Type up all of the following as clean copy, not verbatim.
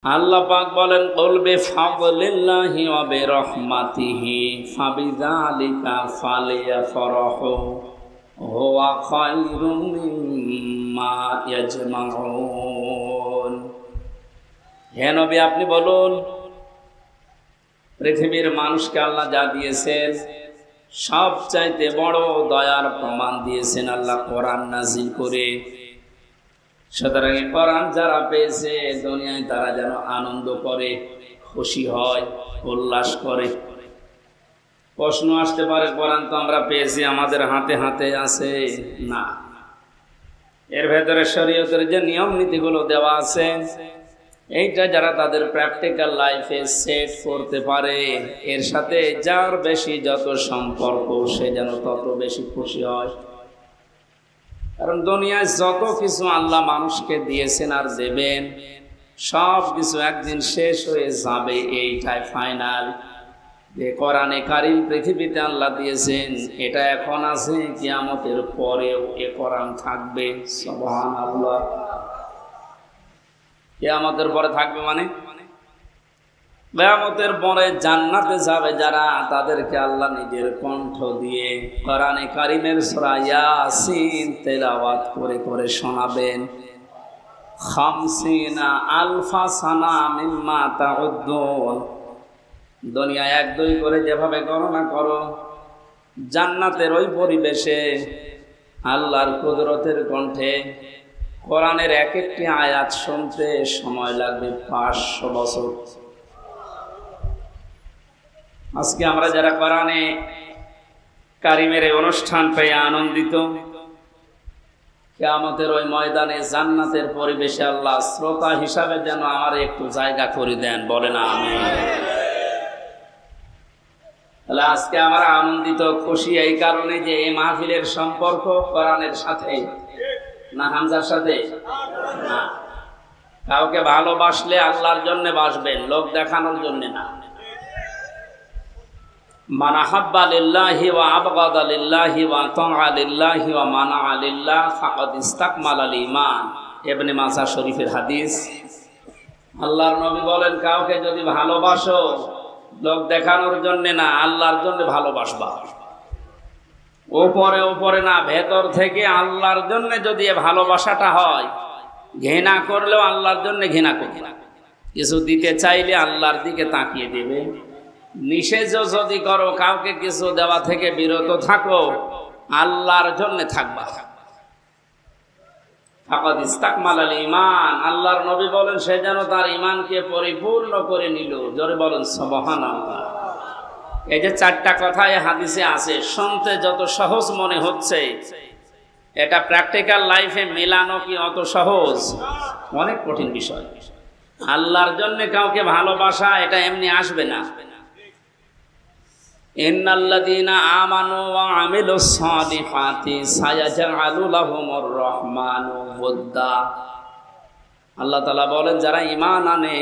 আল্লাহ পাক বলেন কুল বিফাদলিল্লাহি ওয়া বিরহমাতিহি ফাবিযালিকা ফালিয়াফরাহু হুয়া খায়রুম মিম্মা ইয়াজমাউন। হে নবী, আপনি বলুন, পৃথিবীর মানুষকে আল্লাহ যা দিয়েছেন সবচাইতে বড় দয়ার প্রমাণ দিয়েছেন আল্লাহ কোরআন নাজিল করে। সুতরাং কোরআন যারা পেয়েছে দুনিয়ায় তারা যেন আনন্দ করে, খুশি হয়, উল্লাস করে। প্রশ্ন আসতে পারে, কোরআন তো আমরা পেয়েছি, আমাদের হাতে হাতে আছে। না, এর ভেতরে শরীয়তের যে নিয়ম নীতিগুলো দেওয়া আছে এইটা যারা তাদের প্র্যাকটিক্যাল লাইফে সেট করতে পারে, এর সাথে যার বেশি যত সম্পর্ক সে যেন তত বেশি খুশি হয়। কারণ দুনিয়ায় যত কিছু আল্লাহ মানুষকে দিয়েছেন আর দেবেন সব কিছু একদিন শেষ হয়ে যাবে, এইটাই ফাইনাল। যে কোরআনে কারিম পৃথিবীতে আল্লাহ দিয়েছেন এটা এখন আছে, কিয়ামতের পরেও এ কোরআন থাকবে। সুবহানাল্লাহ। কিয়ামতের পরে থাকবে মানে কিয়ামতের পরে জান্নাতে যাবে যারা, তাদেরকে আল্লাহ নিজের কণ্ঠ দিয়ে কোরআনে কারিমের সূরা ইয়াসিন তেলাওয়াত করে করে শোনাবেন। 50 আলফা সানা মিম্মা তাউদ্দুন। দুনিয়া 1-2 করে যেভাবে গণনা করো, জান্নাতের ওই পরিবেশে আল্লাহর কুদরতের কণ্ঠে কোরআনের এক একটি আয়াত শুনতে সময় লাগবে 500 বছর। আজকে আমরা যারা কোরআনে কারিমের এই অনুষ্ঠান পেয়ে আনন্দিত, কিয়ামতের ওই ময়দানে জান্নাতের পরিবেশে আল্লাহ শ্রোতা হিসাবে যেন আমার একটু জায়গা করে দেন, বলেন আমিন। তাহলে আজকে আমরা আনন্দিত খুশি এই কারণে যে এই মাহফিলের সম্পর্ক কোরআনের সাথে না হামজার সাথে না। কাউকে ভালোবাসলে আল্লাহর জন্য বাসবেন, লোক দেখানোর জন্য না। মান আহাব্বা লিল্লাহি ওয়া আবগাদা লিল্লাহি ওয়া তাআ লিল্লাহি ওয়া মানা লিল্লাহ ফাকাদ ইসতাকমালাল ঈমান। ইবনে মাজাহ শরীফের হাদিস। আল্লাহর নবী বলেন, কাউকে যদি ভালোবাসো লোক দেখানোর জন্য না, আল্লাহর জন্য ভালোবাসবা। ওপরে ওপরে না, ভেতর থেকে আল্লাহর জন্য যদি ভালোবাসাটা হয়, ঘৃণা করলেও আল্লাহর জন্য ঘৃণা করবে। কিছু দিতে চাইলে আল্লাহর দিকে তাকিয়ে দেবে। নিষেধ যদি করো, কাউকে কিছু দেওয়া থেকে বিরত থাকো, আল্লাহর জন্য থাকবা। ফাকাদ ইসতাকমালাল ঈমান। আল্লাহর নবী বলেন, সে যেন তার ঈমানকে পরিপূর্ণ করে নিল। জোরে বলেন সুবহানাল্লাহ। এই যে 4টা কথা এই হাদিসে আছে, শুনতে যত সহজ মনে হচ্ছে, এটা প্র্যাকটিক্যাল লাইফে মেলানো কি অত সহজ? অনেক কঠিন বিষয়। আল্লাহর জন্য কাউকে ভালোবাসা এটা এমনি আসবে না। ইন্নাল্লাযীনা আমানু ওয়া আমিলুস সালিহাতি সায়াজআলু লাহুমুর রাহমানু ওয়াদ্দা। আল্লাহ তাআলা বলেন, যারা ঈমান আনে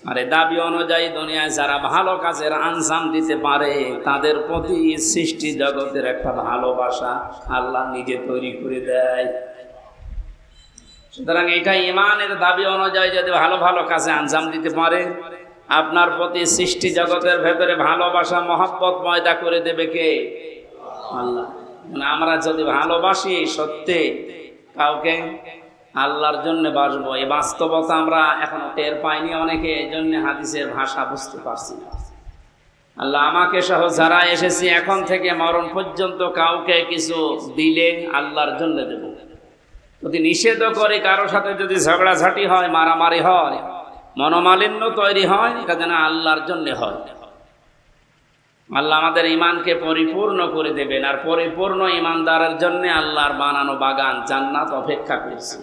আর দাবি অনুযায়ী দুনিয়ায় যারা ভালো কাজের আঞ্জাম দিতে পারে, তাদের প্রতি সৃষ্টি জগতের একটা ভালোবাসা আল্লাহ নিজে তৈরি করে দেয়। সুতরাং এটা ঈমানের দাবি অনুযায়ী যদি ভালো ভালো কাজে আঞ্জাম দিতে পারে, আপনার প্রতি সৃষ্টি জগতের ভেতরে ভালোবাসা মহব্বত পয়দা করে দেবে কে? আল্লাহ। আমরা যদি ভালোবাসি সত্যি কাউকে, আল্লাহর জন্য বাসবো। এই বাস্তবতা আমরা এখনো টের পাইনি অনেকে, এই জন্য হাদিসের ভাষা বুঝতে পারছি না। আল্লাহ আমাকে সহ যারা এসেছি এখন থেকে মরণ পর্যন্ত কাউকে কিছু দিলে আল্লাহর জন্য দেব। যদি নিষেধ করে, কারো সাথে যদি ঝগড়াঝাটি হয়, মারামারি হয়, মনোমালিন্য তৈরি হয়, এটা যেন আল্লাহর জন্য হয়। আল্লাহ আমাদের ঈমানকে পরিপূর্ণ করে দেবেন, আর পরিপূর্ণ ঈমানদারের জন্য আল্লাহর বানানো বাগান জান্নাত অপেক্ষা করছে।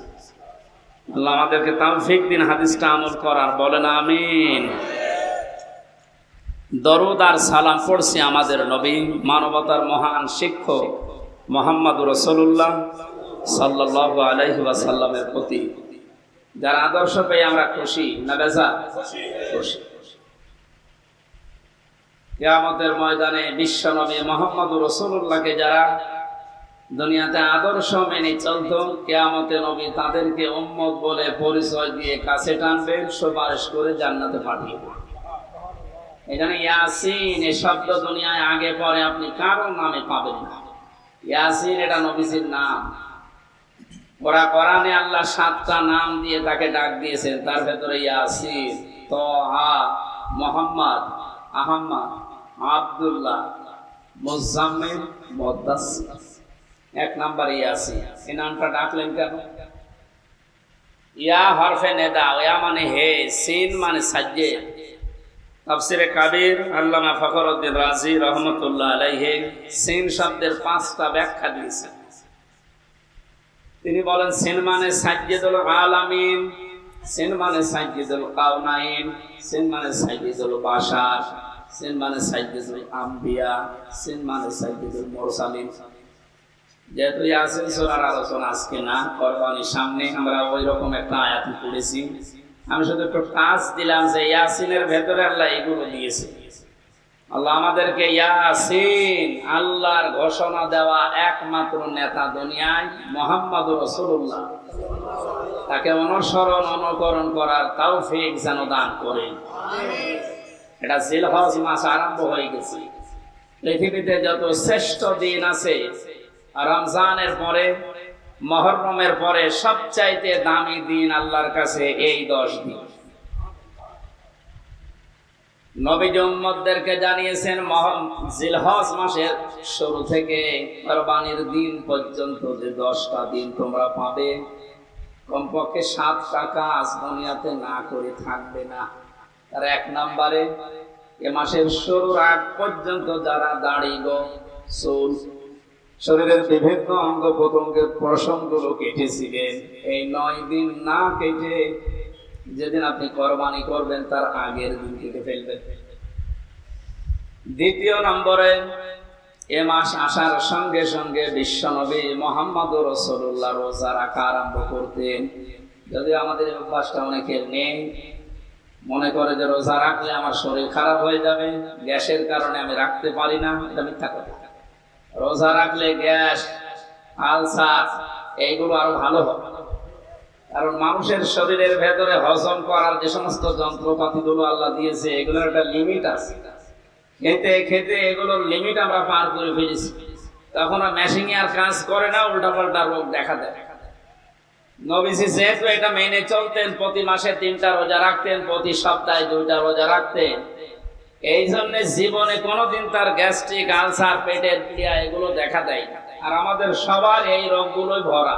আল্লাহ আমাদেরকে তৌফিক দিন হাদিসটা আমল করার, বলেন আমিন। দরুদ আর সালাম পড়ছি আমাদের নবী, মানবতার মহান শিক্ষক মুহাম্মদুর রাসূলুল্লাহ সাল্লাল্লাহু আলাইহি ওয়াসাল্লামের প্রতি, যার আদর্শ পেয়ে আমরা খুশি না বেজা? খুশি। কিয়ামতের ময়দানে বিশ্ব নবী মুহাম্মদুর রাসূলুল্লাহকে যারা দুনিয়াতে আদর্শ মেনে চলতো, কিয়ামতে নবী তাদেরকে উম্মত বলে পরিচয় দিয়ে কাছে টানবে, সুপারিশ করে জান্নাতে পাঠিয়ে দেবে। এখানে ইয়াসিন এই শব্দ দুনিয়ায় আগে পরে আপনি কারো নামে পাবেন না। ইয়াসিন এটা নবীজির নাম। ওরা কোরআনে আল্লাহ 7টা নাম দিয়ে তাকে ডাক দিয়েছেন, তার ভেতরে ইয়াসিন, তাহা, মুহাম্মদ, আহমদ, আব্দুল্লাহ, মুজাম্মিল, মুদ্দাসসির। 1 নাম্বার ইয়াসিন। এই নামটা ডাকলেন কেন? ইয়া হরফে নেদা, ইয়া মানে হে, সিন মানে সাজ্জে। তাফসিরে কাবীর আল্লামা ফখরউদ্দীন রাজি রহমাতুল্লাহ আলাইহি সিন শব্দের 5টা ব্যাখ্যা দিয়েছেন। তিনি বলেন সিন মানে সাজ্জিদুল আলামিন, সিন মানে সাজ্জিদুল কাউনাইন, সিন মানে সাজ্জিদুল বাশার, সিন মানে সাজ্জিদুল আম্বিয়া, সিন মানে সাজ্জিদুল মুরসালিন। যেহেতু ইয়াসিন সূরার আলোচনা আজকে না, কোরবানির সামনে আমরা ওই রকম একটা আয়াত পড়েছি। আমি শুধু একটু টাচ দিলাম যে ইয়াসিনের ভেতরে আল্লাহ এগুলো দিয়েছে। আল্লাহ আমাদেরকে ইয়াসিন, আল্লাহর ঘোষণা দেওয়া একমাত্র নেতা দুনিয়ায় মুহাম্মদুর রাসূলুল্লাহ, তাকে অনুসরণ অনুকরণ করার তৌফিক যেন দান করেন। এটা জিলহজ মাস আরম্ভ হয়ে গেছে। পৃথিবীতে যত শ্রেষ্ঠ দিন আছে, রমজানের পরে, মুহররমের পরে সবচাইতে দামি দিন আল্লাহর কাছে এই 10 দিন। নবীজি উম্মতদেরকে জানিয়েছেন জিলহজ মাসের শুরু থেকে কুরবানির দিন পর্যন্ত যে 10টা দিন তোমরা পাবে, কমপক্ষে 7টা কাজ দুনিয়াতে না করে থাকবে না। তার 1 নম্বরে এ মাসের শুরুর আগ পর্যন্ত যারা দাড়ি, চুল, শরীরের বিভিন্ন অঙ্গ প্রত্যঙ্গের পশমগুলো কেটেছিলেন, এই 9 দিন না কেটে যেদিন আপনি কোরবানি করবেন তার আগের দিন কেটে ফেলবেন। 2 নম্বরে এ মাস আসার সঙ্গে সঙ্গে বিশ্বনবী মুহাম্মদুর রাসূলুল্লাহ রোজা রাখা আরম্ভ করতেন। যদি আমাদের অভ্যাসটা অনেকের নেই, মনে করে যে রোজা রাখলে আমার শরীর খারাপ হয়ে যাবে, গ্যাসের কারণে আমি রাখতে পারি না, এটা মিথ্যা কথা। রোজা রাখলে গ্যাস, আলসার এইগুলো আরো ভালো হবে। কারণ মানুষের শরীরের ভেতরে হজম করার যে সমস্ত যন্ত্রপাতিগুলো আল্লাহ দিয়েছে, এগুলোর একটা লিমিট আছে। খেতে খেতে এগুলোর লিমিট আমরা পার করে ফেলেছি, তখন মেশিন আর কাজ করে না, উল্টাপাল্টা রোগ দেখা দেয়। নবীজি যেহেতু এটা মেনে চলতেন, প্রতি মাসে 3টা রোজা রাখতেন, প্রতি সপ্তাহে 2টা রোজা রাখতেন। এই জন্য জীবনে কোনোদিন তার গ্যাস্ট্রিক, আলসার, পেটের পীড়া এগুলো দেখা দেয়। আর আমাদের সবার এই রোগগুলোই ভরা।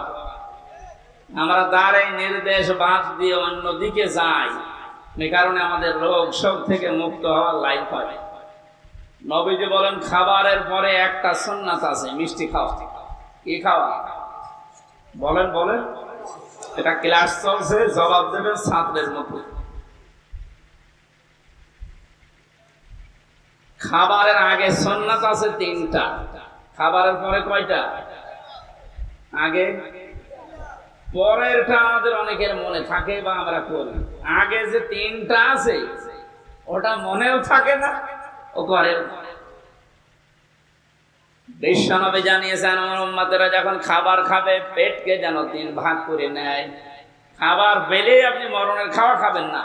আমরা তার এই নির্দেশ বাদ দিয়ে অন্যদিকে যাই, এই কারণে আমাদের রোগ শোক থেকে মুক্ত হওয়ার লাইন পাবে। নবীজি বলেন খাবারের পরে একটা সুন্নাত আছে, মিষ্টি খাওয়া। কি খাওয়া? বলেন বলেন। এটা ক্লাস চলছে, জবাব দেবেন ছাত্রের মতো। খাবারের আগে সুন্নাত আছে 3টা, খাবারের পরে কয়টা? আগে। পরেরটা আমাদের অনেকের মনে থাকে বা আমরা করি। আগে যে 3টা আছে ওটা মনেও থাকে না, ও করে। বিশ্বনবী জানিয়েছেন আমার উম্মতেরা যখন খাবার খাবে পেটকে যেন 3 ভাগ করে নেয়। খাবার পেলেই আপনি মরণের খাওয়া খাবেন না।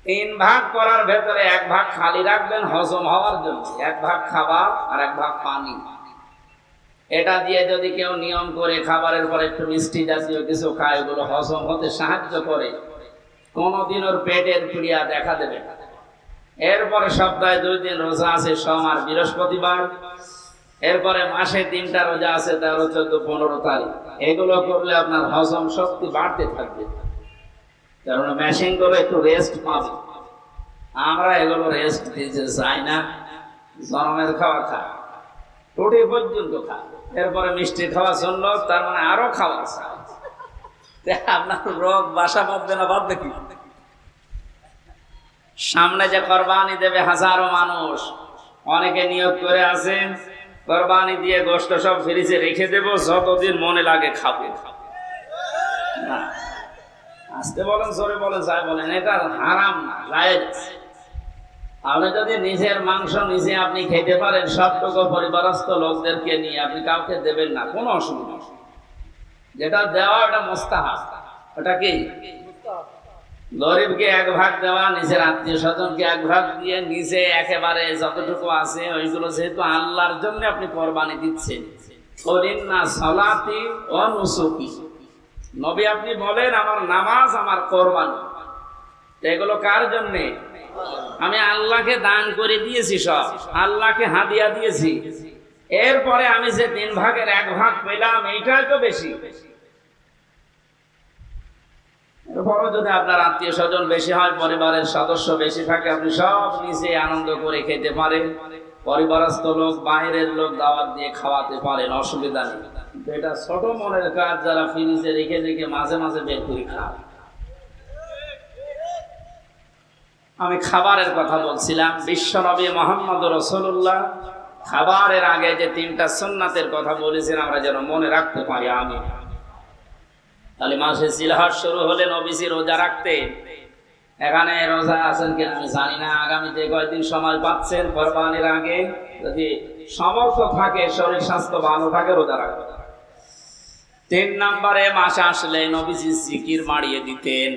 3 ভাগ করার ভেতরে 1 ভাগ খালি রাখবেন হজম হওয়ার জন্য, 1 ভাগ খাবার আর 1 ভাগ পানি। এটা দিয়ে যদি কেউ নিয়ম করে খাবারের পরে একটু মিষ্টি জাতীয় কিছু খায়, এগুলো হজম হতে সাহায্য করে, কোনোদিন ওর পেটের পীড়া দেখা দেবে না। এরপরে সপ্তাহে 2 দিন রোজা আছে, সোম আর বৃহস্পতিবার। এরপরে মাসে 3টা রোজা আছে, 13, 14, 15 তারিখ। এগুলো করলে আপনার হজম শক্তি বাড়তে থাকবে, কারণ মেশিন গুলো একটু রেস্ট পাবে। আমরা এগুলো রেস্ট দিতে চাই না। জনমের খাওয়া খায়, রুটি পর্যন্ত খায়, এরপরে মিষ্টি খাওয়া জন্য, তার মানে আরো খাওয়া চায়। আপনার রোগ বাসা বাঁধবে না, বাঁধবে কি? সামনে যে কোরবানি দেবে হাজারো মানুষ, অনেকে নিয়ত করে আছেন কোরবানি দিয়ে গোশত সব ফ্রিজে রেখে দেব, যতদিন মনে লাগে খাবো। না, আসতে বলেন, জোরে বলেন, যাই বলেন, এটা হারাম না, জায়েজ। আপনি যদি নিজের মাংস নিজে আপনি খেতে পারেন, সবটুকু পরিবারস্থ লোকদেরকে নিয়ে, আপনি কাউকে দেবেন না, কোনো অসুবিধা নেই। যেটা দেওয়া ওটা মুস্তাহাব। ওটা কি? গরিবকে এক ভাগ দেওয়া, নিজের আত্মীয় স্বজনকে এক ভাগ দিয়ে নিজে একেবারে যতটুকু আছে ওইগুলো যেহেতু আল্লাহর জন্য আপনি কোরবানি দিচ্ছেন। নবী আপনি বলেন আমার নামাজ আমার কোরবানি, এগুলো কার জন্য? আমি আল্লাহকে দান করে দিয়েছি, সব আল্লাহকে হাদিয়া দিয়েছি। এরপরে আমি যে 3 ভাগের 1 ভাগ পেলাম, এইটাই তো বেশি। এরপরও যদি আপনার আত্মীয় স্বজন বেশি হয়, পরিবারের সদস্য বেশি থাকে, আপনি সব নিজে আনন্দ করে খেতে পারেন, পরিবারস্থ লোক বাইরের লোক দাওয়াত দিয়ে খাওয়াতে পারেন, অসুবিধা নেই। কিন্তু এটা ছোট মনের কাজ, যারা ফ্রিজে রেখে রেখে মাঝে মাঝে বের করে খায়। আমি খাবারের কথা বলছিলাম। বিশ্বনবী মুহাম্মদ রাসূলুল্লাহ খাবারের আগে যে 3টা সুন্নাতের কথা বলেছেন, আমরা যেন মনে রাখতে পারি। আমি তাহলে মাসে জিলহজ শুরু হলে নবীজি রোজা রাখতেন। এখানে রোজা আছেন কিনা আমি জানি না, আগামীতে কয়েকদিন সময় পাচ্ছেন, কোরবানির আগে যদি সমর্থ থাকে, শরীর স্বাস্থ্য ভালো থাকে, রোজা রাখবেন। 3 নম্বরে মাসে আসলে নবীজি জিকির বাড়িয়ে দিতেন।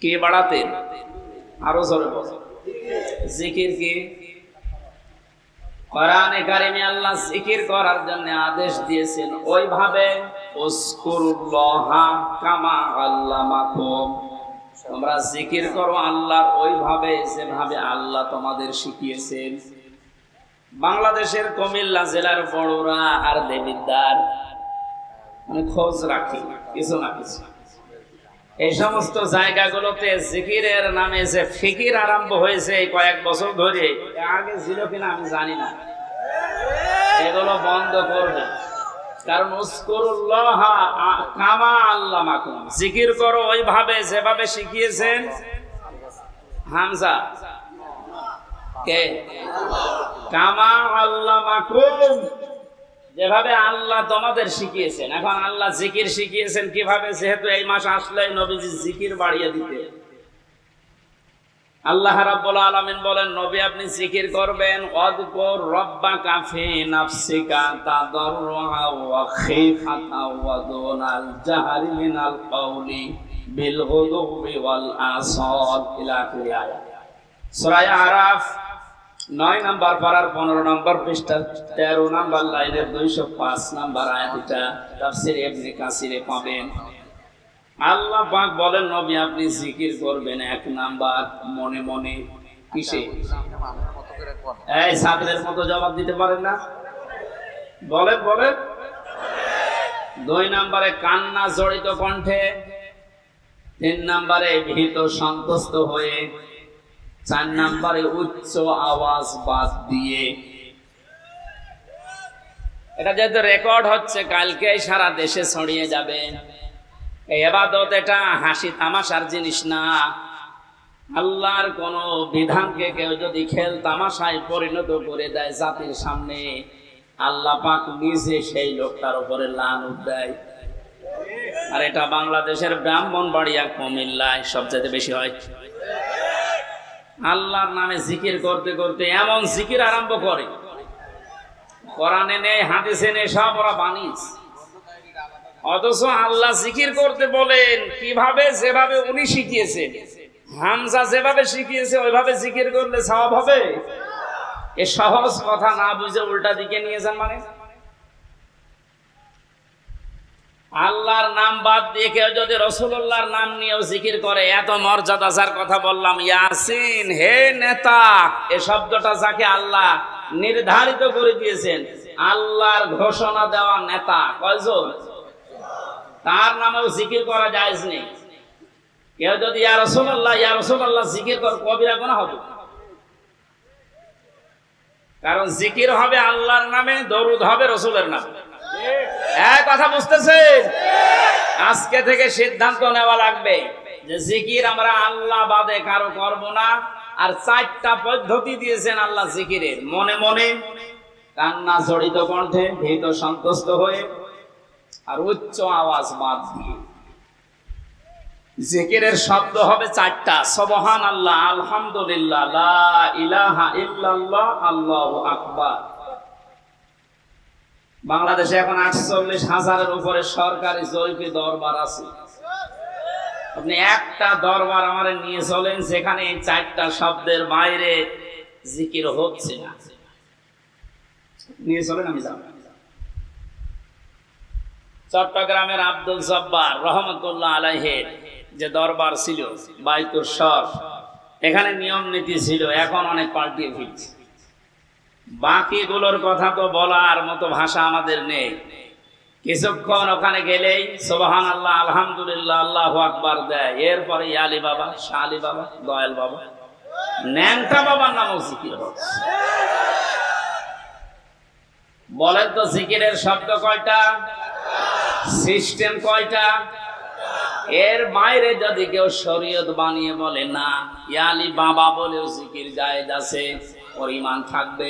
কি বাড়াতেন? আরো জোরে বলেন। জিকির কি? কোরআনে কারিমে আল্লাহ জিকির করার জন্য আদেশ দিয়েছেন, ওইভাবে উযকুরুল্লাহা কামা আল্লামাকুম, তোমরা জিকির করো আল্লাহর ওইভাবে যেভাবে আল্লাহ তোমাদের শিখিয়েছেন। বাংলাদেশের কুমিল্লা জেলার বড়ুরা আর দেবিদ্বার আমি খোঁজ রাখি কিছু না কিছু, এই সমস্ত জায়গাগুলোতে জিকিরের নামে যে ফিকির আরম্ভ হয়েছে কয়েক বছর ধরে, আগে ছিল কিনা আমি জানি না, এগুলো বন্ধ করবে। কারণ উযকুরুল্লাহ কামা আল্লামাকুম, জিকির করো ওইভাবে যেভাবে শিখিয়েছেন। হামজা কে? কামা আল্লামাকুম, যেভাবে আল্লাহ তোমাদের শিখিয়েছেন। এখন আল্লাহ জিকির শিখিয়েছেন কিভাবে? যেহেতু এই মাস আসলেই নবীজি জিকির বাড়িয়ে দিতে। আল্লাহ রাব্বুল আলামিন বলেন, নবী আপনি জিকির করবেন, ওয়াযকুর রাব্বাকা ফি নাফসিকা তাদাররুআ ওয়া খিফাতা ওয়া দুনাল জাহরি মিনাল কাওলি বিল গুদুবি ওয়াল আসাল ইলা আখির আয়াত। সূরা আরাফ 9 নম্বর পারার 15 নম্বর পৃষ্ঠা 13 নম্বর লাইনের 205 নম্বর আয়াত, এটা তাফসীর ইবনে কাসিরে পাবেন। আল্লাহ পাক বলেন, নবী আপনি জিকির করবেন 1 নাম্বার মনে মনে। কিসে? এই ছাত্রের মতো জবাব দিতে পারেন না, বলেন বলেন। 2 নম্বরে কান্না জড়িত কণ্ঠে, 3 নম্বরে ভীত সন্তুষ্ট হয়ে, 4 নম্বরে উচ্চ আওয়াজ বাদ দিয়ে। এটা যেহেতু রেকর্ড হচ্ছে, কালকে সারা দেশে ছড়িয়ে যাবে। এই ইবাদত এটা হাসি তামাশার জিনিস না। আল্লাহর কোন বিধানকে কেউ যদি খেল তামাশায় পরিণত করে দেয় জাতির সামনে, আল্লাহ পাক নিজে সেই লোকটার উপরে লানত দেয়। আর এটা বাংলাদেশের ব্রাহ্মণবাড়িয়া, কুমিল্লায় সবচেয়ে বেশি হয়। আল্লাহর নামে জিকির করতে করতে এমন জিকির আরম্ভ করে, কোরআনে নেই হাদিসে নেই, সব ওরা বানিয়েছে। অথচ আল্লাহ জিকির করতে বলেন কিভাবে? যেভাবে উনি শিখিয়েছেন। হামজা যেভাবে শিখিয়েছে ওইভাবে জিকির করলে সওয়াব হবে? এ সহজ কথা না বুঝে উল্টা দিকে নিয়ে যান। মানে আল্লাহর নাম বাদ দিয়ে কেউ যদি রাসূলুল্লাহর নাম নিয়েও জিকির করে, এত মর্যাদা যার কথা বললাম, ইয়াসিন হে নেতা, এই শব্দটা যাকে আল্লাহ নির্ধারিত করে দিয়েছেন, আল্লাহর ঘোষণা দেওয়া নেতা কয়জন, তার নামেও জিকির করা জায়েজ নেই। কেউ যদি ইয়া রাসূলুল্লাহ জিকির করে, কবিরা গুনাহ হবে। কারণ জিকির হবে আল্লাহর নামে, দরুদ হবে রাসূলের নামে। এক কথা বুঝতেছেন? আজকে থেকে সিদ্ধান্ত নেওয়া লাগবে যে জিকির আমরা আল্লাহ বাদে কারো করব না। আর 4টা পদ্ধতি দিয়েছেন আল্লাহ জিকিরের, মনে মনে, কান্না জড়িত কণ্ঠে, ভীত সন্তুষ্ট হয়ে, আর উচ্চ আওয়াজ বাদ দিয়ে। জিকিরের শব্দ হবে চারটা, সুবহানাল্লাহ, আলহামদুলিল্লাহ, লা ইলাহা ইল্লাল্লাহ, আল্লাহু আকবার। বাংলাদেশে এখন 48,000-এর উপরে সরকারি জরিপি দরবার আছে। আপনি একটা দরবার আমারে নিয়ে চলেন যেখানে এই চারটা শব্দের বাইরে জিকির হচ্ছে না, নিয়ে চলেন, আমি যাব। চট্টগ্রামের আব্দুল জব্বার রহমতুল্লাহ আলাইহির যে দরবার ছিল বাইতুর শর, এখানে নিয়ম নীতি ছিল, এখন অনেক পাল্টিয়ে ফেলছে। বাকিগুলোর কথা তো বলার মতো ভাষা আমাদের নেই। কিছুক্ষণ ওখানে গেলেই সুবহানাল্লাহ, আলহামদুলিল্লাহ, আল্লাহু আকবার দেয়, এরপরে আলী বাবা, শাহ আলী বাবা, দয়াল বাবা, ন্যাংটা বাবার নামও জিকির হচ্ছে। বলেন তো জিকিরের শব্দ কয়টা, সিস্টেম কয়টা? এর বাইরে যদি কেউ শরীয়ত বানিয়ে বলে না ইয়ালি বাবা বলেও জিকির জায়েজ আছে, ওর ঈমান থাকবে।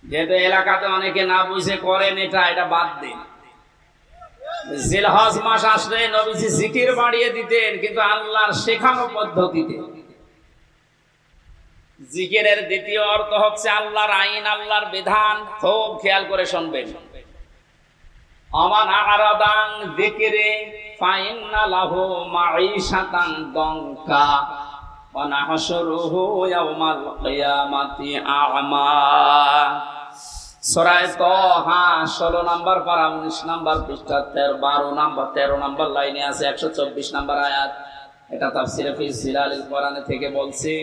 যেহেতু এলাকাতে অনেকে না বুঝে করেন এটা বাদ দিন। জিলহজ মাস আসলে নবীজি জিকির বাড়িয়ে দিতেন, কিন্তু আল্লাহর শেখানো পদ্ধতিতে। জিকিরের দ্বিতীয় অর্থ হচ্ছে আল্লাহর আইন, আল্লাহর বিধান। খুব খেয়াল করে শুনবেন। আমান আরাদান যিকরি ফাইন্না লাহু মাঈশাতান দঙ্কা ওয়া নাহশুরুহু ইয়াওমাল কিয়ামাতি আ'মা। সূরা তাহা 16 নম্বর পারা 19 নম্বর পৃষ্ঠা 13 নম্বর লাইনে আছে 124 নম্বর আয়াত। এটা তাফসীরে ফি জিলালিল কোরআনে থেকে বলছি।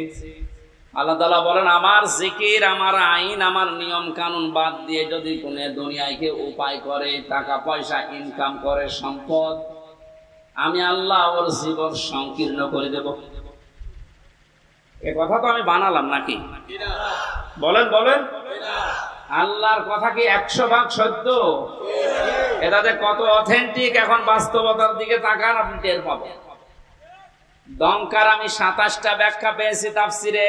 আল্লাহ তাআলা বলেন, আমার জিকির, আমার আইন, আমার নিয়ম কানুন বাদ দিয়ে যদি কোনে দুনিয়াকে উপায় করে, টাকা পয়সা ইনকাম করে, সম্পদ, আমি আল্লাহ ওর জীবন সংকীর্ণ করে দেব। এ কথা তো আমি বানালাম নাকি? বলেন বলেন, আল্লাহর কথা কি 100% সত্য? এটাতে কত অথেন্টিক, এখন বাস্তবতার দিকে তাকান, আপনি টের পাবেন। দঙ্কার আমি 27টা ব্যাখ্যা পেয়েছি তাফসিরে।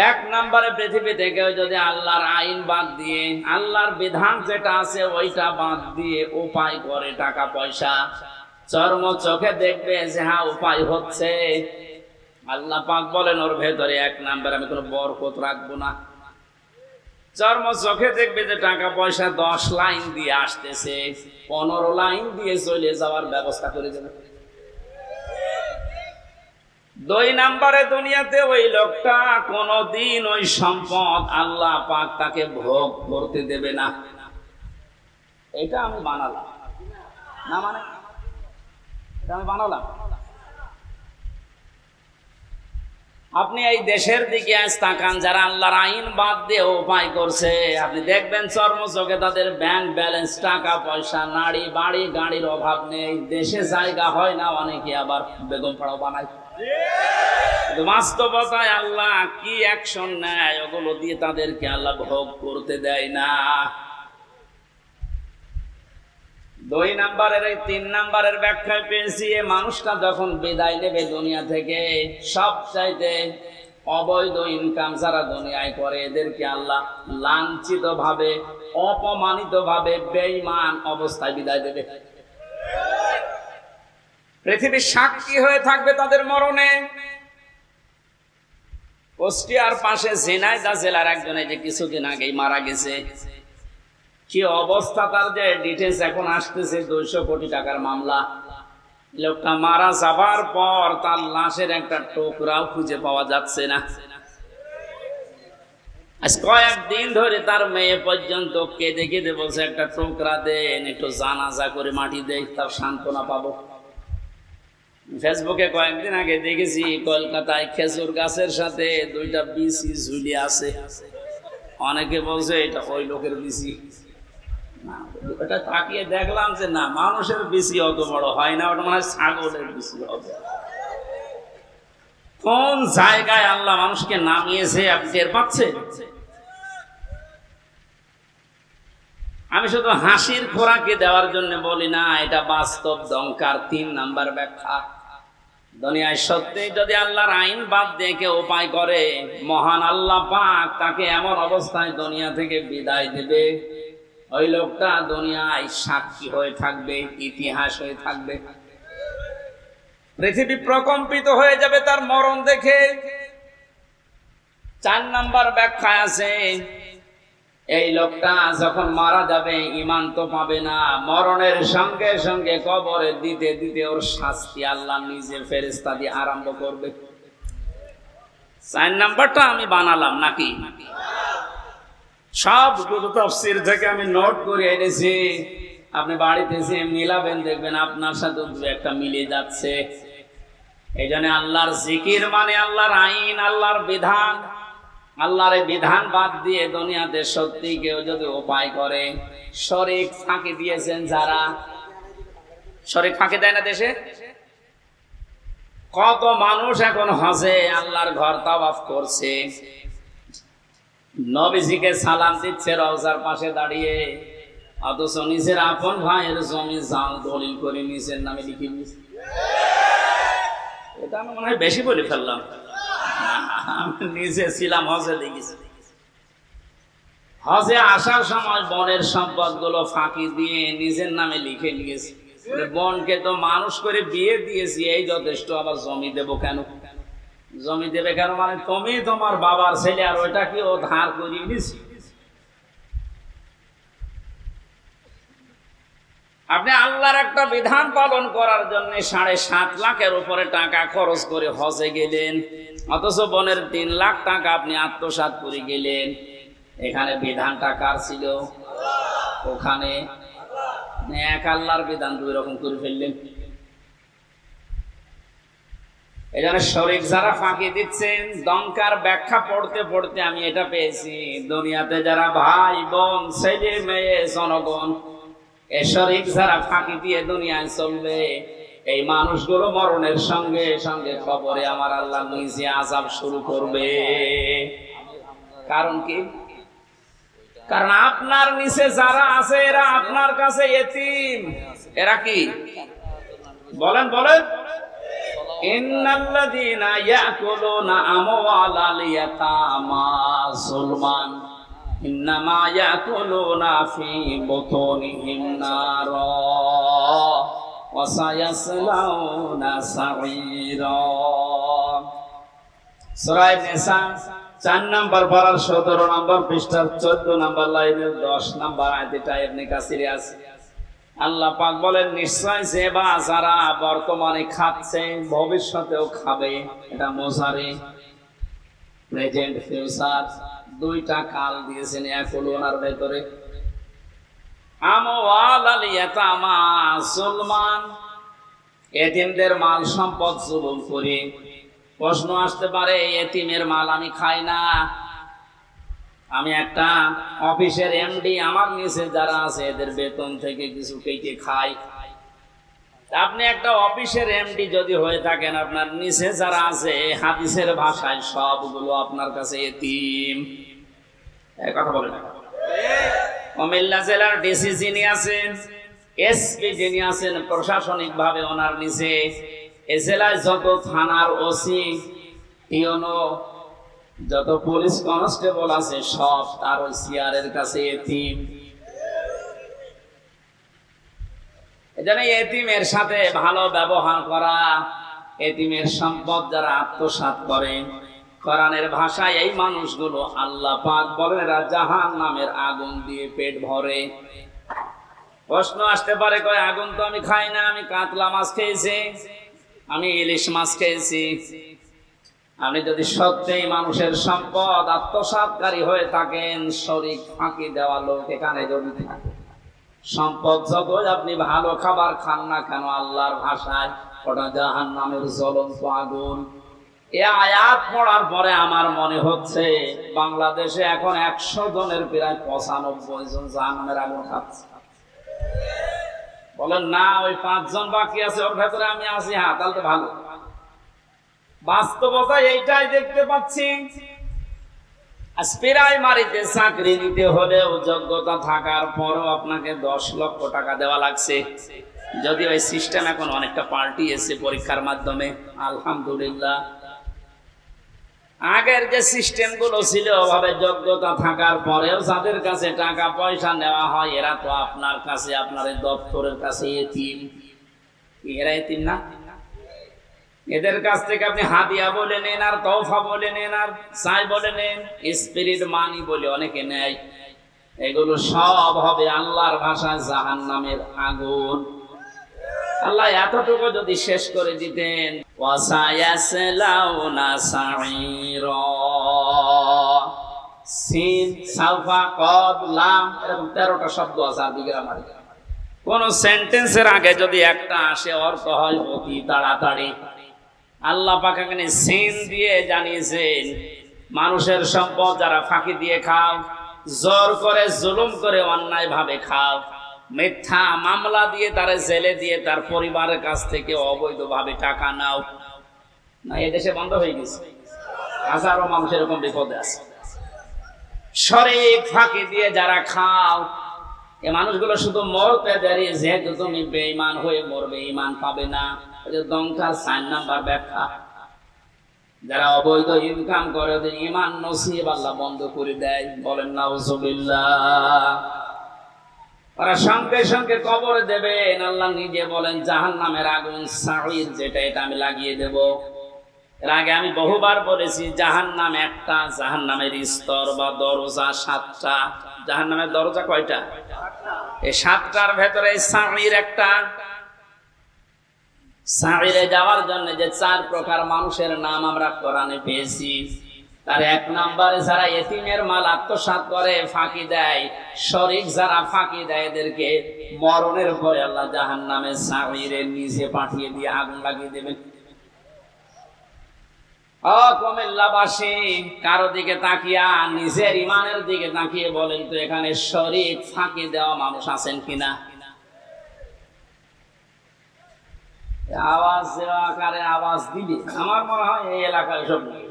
1 নম্বরে পৃথিবীতে কেউ যদি আল্লাহর আইন বাদ দিয়ে, আল্লাহর বিধান যেটা আছে ওইটা বাদ দিয়ে উপায় করে, টাকা পয়সা চর্ম চোখে দেখবে যে হ্যাঁ উপায় হচ্ছে, আল্লাহ পাক বলেন ওর ভেতরে 1 নম্বরে আমি কোনো বরকত রাখবো না। চর্ম চোখে দেখবে যে টাকা পয়সা 10 লাইন দিয়ে আসতেছে, 15 লাইন দিয়ে চলে যাওয়ার ব্যবস্থা করে দেবে। 2 নম্বরে দুনিয়াতে ওই লোকটা কোনদিন ওই সম্পদ আল্লাহ পাক তাকে ভোগ করতে দেবে না। এটা আমি বানালাম না, মানে এটা আমি বানালাম। আপনি এই দেশের দিকে আজ তাকান, যারা আল্লাহর আইন বাদ দিয়ে উপায় করছে, আপনি দেখবেন চর্ম চোখে তাদের ব্যাংক ব্যালেন্স, টাকা পয়সা, নাড়ি বাড়ি গাড়ির অভাব নেই, দেশে জায়গা হয় না, অনেকে আবার বেগম পাড়াও বানায়। বাস্তবতায় আল্লাহ কি অ্যাকশন নেয়, ওগুলো দিয়ে তাদেরকে আল্লাহ ভোগ করতে দেয় না। 2 নম্বরের এই 3 নম্বরের ব্যাখ্যা পেয়েছি, এই মানুষটা যখন বিদায় নেবে দুনিয়া থেকে, সবচাইতে অবৈধ ইনকাম যারা দুনিয়ায় করে, এদেরকে আল্লাহ লাঞ্ছিত ভাবে, অপমানিত ভাবে, বেঈমান অবস্থায় বিদায় দেবে। পৃথিবীর সাক্ষী হয়ে থাকবে তাদের মরণে। কুষ্টিয়ার পাশে ঝিনাইদহ জেলার একজন এই যে কিছুদিন আগেই মারা গেছে, কি অবস্থা তার, যে ডিটেলস এখন আসতেছে, 200 কোটি টাকার মামলা। লোকটা মারা যাবার পর তার লাশের একটা টুকরাও খুঁজে পাওয়া যাচ্ছে না। আজ কয়েকদিন ধরে তার মেয়ে পর্যন্ত কেঁদে কেঁদে বলছে, একটা টুকরা দেন, একটু জানাজা করে মাটি দেই, তার সান্ত্বনা পাবো। ফেসবুকে কয়েকদিন আগে দেখেছি কলকাতায় খেজুর গাছের সাথে 2টা বিচি ঝুলিয়ে আছে। অনেকে বলছে এটা ওই লোকের বিচি। এটা তাকিয়ে দেখলাম যে না, মানুষের বিচি অত বড় হয় না, ওটা মনে হয় ছাগলের বিচি হবে। কোন জায়গায় আল্লাহ মানুষকে নামিয়েছে আপনি টের পাচ্ছেন? আমি শুধু হাসির খোরাকে দেওয়ার জন্য বলি না, এটা বাস্তব দঙ্কার। 3 নাম্বার ব্যাখ্যা, দুনিয়ায় সত্যি যদি আল্লাহর আইন বাদ দিয়ে কেউ উপায় করে, মহান আল্লাহ পাক তাকে এমন অবস্থায় দুনিয়া থেকে বিদায় দেবে, ওই লোকটা দুনিয়ায় সাক্ষী হয়ে থাকবে, ইতিহাস হয়ে থাকবে। পৃথিবী প্রকম্পিত হয়ে যাবে তার মরণ দেখে। 4 নাম্বার ব্যাখ্যা আছে, এই লোকটা যখন মারা যাবে ঈমান তো পাবে না, মরণের সঙ্গে সঙ্গে কবরে দিতে দিতে ওর শাস্তি আল্লাহ নিজে ফেরেশতা দিয়ে আরম্ভ করবে। 4 নাম্বারটা আমি বানালাম নাকি? সবগুলো তাফসীর থেকে আমি নোট করে এনেছি, আপনি বাড়িতে এসে মিলাবেন, দেখবেন আপনার সাথে একটা মিলে যাচ্ছে। এই জন্য আল্লাহর জিকির মানে আল্লাহর আইন, আল্লাহর বিধান। আল্লাহর বিধান বাদ দিয়ে দুনিয়াতে সত্যি কেউ যদি উপায় করে, শরীক ফাঁকি দিয়েছেন যারা, শরীক ফাঁকি দেয় না দেশে? কত মানুষ এখন হজে আল্লাহর ঘর তাওয়াফ করছে, নবীজিকে সালাম দিচ্ছে রওজার পাশে দাঁড়িয়ে, অথচ নিজের আপন ভাইয়ের জমি জাল দলিল করে নিজের নামে লিখে নিয়েছে। এটা আমি মনে হয় বেশি বলে ফেললাম, নিজে ছিলাম হজে, দেখেছি। হজে আসার সময় বনের সম্পদ গুলো ফাঁকি দিয়ে নিজের নামে লিখে নিয়েছে। বনকে তো মানুষ করে বিয়ে দিয়েছি, এই যথেষ্ট, আবার জমি দেব কেন? জমি দেবে কেন মানে তুমি তোমার বাবার ছেলে, আর ওইটা কি ও ধার করিয়ে নিয়েছি? আপনি আল্লাহর একটা বিধান পালন করার জন্য 7.5 লাখের উপরে টাকা খরচ করে হজে গেলেন, অথচ বনের 3 লাখ টাকা আপনি আত্মসাৎ করে গেলেন। এখানে বিধানটা কার ছিল? ওখানে এক আল্লাহর বিধান 2 রকম করে ফেললেন। এই জন্য শরীক যারা ফাঁকি দিচ্ছেন, দমকার ব্যাখ্যা পড়তে পড়তে আমি এটা পেয়েছি, দুনিয়াতে যারা ভাই বোন ছেলে মেয়ে জনগণ এ শরীক যারা ফাঁকি দিয়ে দুনিয়ায় চলবে, এই মানুষগুলো মরণের সঙ্গে সঙ্গে খবরে আমার আল্লাহ নিজে আযাব শুরু করবে। কারণ কি? কারণ আপনার নিচে যারা আছে এরা আপনার কাছে ইতিম। এরা কি? বলেন বলেন। ইন্নাল্লাযীনা ইয়াকুলুনা আমওয়ালাল ইয়াতামা যুলমান ইন্নামা ইয়াকুলুনা ফি বুতুনিহিম নারা ওয়া সায়াসলাউনা সাঈরা। সূরা নিসা 4 নম্বর পারার 17 নম্বর পৃষ্ঠার 14 নম্বর লাইনের 10 নম্বর আয়াতটা ইবনে কাসিরে আছে। আল্লাহ পাক বলেন, নিশ্চয় যে বা যারা বর্তমানে খাচ্ছে ভবিষ্যতেও খাবে। এটা মোজারে, প্রেজেন্ট, ফিউচার, 2টা কাল দিয়েছেন ইয়াকুলুনার ভেতরে। আমওয়ালাল ইয়াতামা যুলমান, এতিমদের মাল সম্পদ জুলুম করে। প্রশ্ন আসতে পারে, এতিমের মাল আমি খাই না, আমি একটা অফিসের এমডি, আমার নিচে যারা আছে এদের বেতন থেকে কিছু কেটে খাই। আপনি একটা অফিসের এমডি যদি হয়ে থাকেন, আপনার নিচে যারা আছে হাদিসের ভাষায় সবগুলো আপনার কাছে এতিম। এই কথা বলেন। কুমিল্লা জেলার ডিসি যিনি আছেন, এসপি যিনি আছেন, প্রশাসনিক ভাবে ওনার নিচে এ জেলায় যত থানার ওসি, ইউনো, যত পুলিশ কনস্টেবল আছে সব তার ওই সিআরের কাছে এতিম। এজন্য এতিমের সাথে ভালো ব্যবহার করা, এতিমের সম্পদ যারা আত্মসাৎ করে, কোরআনের ভাষায় এই মানুষগুলো আল্লাহ পাক বলেন এরা জাহান্নামের আগুন দিয়ে পেট ভরে। প্রশ্ন আসতে পারে, কয় আগুন তো আমি খাই না, আমি কাতলা মাছ খেয়েছি, আমি ইলিশ মাছ খেয়েছি। আপনি যদি সত্যিই মানুষের সম্পদ আত্মসাৎকারী হয়ে থাকেন, শরীক ফাঁকি দেওয়া লোক এখানে যদি থাকে, সম্পদ যতই আপনি ভালো খাবার খান না কেন, আল্লাহর ভাষায় ওটা জাহান্নামের জ্বলন্ত আগুন। এই আয়াত পড়ার পরে আমার মনে হচ্ছে বাংলাদেশে এখন 100 জনের প্রায় 95 জন জাহান্নামের আগুন খাচ্ছে। বলেন না, ওই 5 জন বাকি আছে, ওর ভেতরে আমি আছি। হ্যাঁ, তাহলে তো ভালো। বাস্তবতা এইটাই দেখতে পাচ্ছি। প্রাইমারিতে চাকরি নিতে হলেও যোগ্যতা থাকার পরও আপনাকে 10 লক্ষ টাকা দেওয়া লাগছে। যদি ওই সিস্টেম এখন অনেকটা পাল্টিয়েছে পরীক্ষার মাধ্যমে, আলহামদুলিল্লাহ। আগের যে সিস্টেম গুলো ছিল, ওভাবে যোগ্যতা থাকার পরেও যাদের কাছে টাকা পয়সা নেওয়া হয়, এরা তো আপনার কাছে, আপনার দপ্তরের কাছে এতিম। এরা এতিম না? এদের কাছ থেকে আপনি হাদিয়া বলে নেন, আর তওফা বলে নেন, আর চাই বলে নেন, স্পিরিট মানি বলে অনেকে নেয়। এগুলো সব হবে আল্লাহর ভাষায় জাহান্নামের আগুন। আল্লাহ এতটুকু যদি শেষ করে দিতেন, ওয়াসায়াসলাউনা সাঈরা, সিন সাফা কদ লাম, এরকম 13টা শব্দ আছে আরবি গ্রামারে। কোন সেন্টেন্সের আগে যদি একটা আসে অর্থ হয় অতি তাড়াতাড়ি। আল্লাহ পাক এখানে সিন দিয়ে জানিয়েছেন, মানুষের সম্পদ যারা ফাঁকি দিয়ে খাও, জোর করে জুলুম করে অন্যায় ভাবে খাও, মিথ্যা মামলা দিয়ে তারা জেলে দিয়ে তার পরিবারের কাছ থেকে অবৈধভাবে টাকা নাও, না এদেশে বন্ধ হয়ে গেছে। হাজারো মানুষ এরকম বিপদে আছে। শরীক ফাঁকি দিয়ে যারা খাও, এই মানুষগুলো শুধু মরতে দেরি, যেহেতু তুমি বেঈমান হয়ে মরবে, ঈমান পাবে না। দংকার 4 নাম্বার ব্যাখ্যা। যারা অবৈধ ইনকাম করে ওদের ঈমান নসিব আল্লাহ বন্ধ করে দেয়। বলেন নাউজুবিল্লাহ। ওরা সঙ্গে সঙ্গে কবরে দেবেন। আল্লাহ নিজে বলেন জাহান্নামের আগুন সাঈর, যেটা এটা আমি লাগিয়ে দেব। এর আগে আমি বহুবার বলেছি, জাহান্নাম একটা, জাহান্নামের স্তর বা দরজা 7টা। জাহান্নামের দরজা কয়টা? এই 7টার ভেতরে সাঈর একটা। সাঈরে যাওয়ার জন্য যে 4 প্রকার মানুষের নাম আমরা কোরআনে পেয়েছি, তার 1 নম্বরে যারা এতিমের মাল আত্মসাৎ করে, ফাঁকি দেয়, শরীক যারা ফাঁকি দেয়, এদেরকে মরণের পরে আল্লাহ জাহান্নামে সাঈরে নিজে পাঠিয়ে দিয়ে আগুন লাগিয়ে দেবেন। কুমিল্লাবাসী কারো দিকে তাকিয়া, নিজের ইমানের দিকে তাকিয়ে বলেন তো, এখানে শরীক ফাঁকি দেওয়া মানুষ আছেন কিনা? আওয়াজ দেওয়া আকারে আওয়াজ দিবে, আমার মনে হয় এই এলাকায় সব নেই।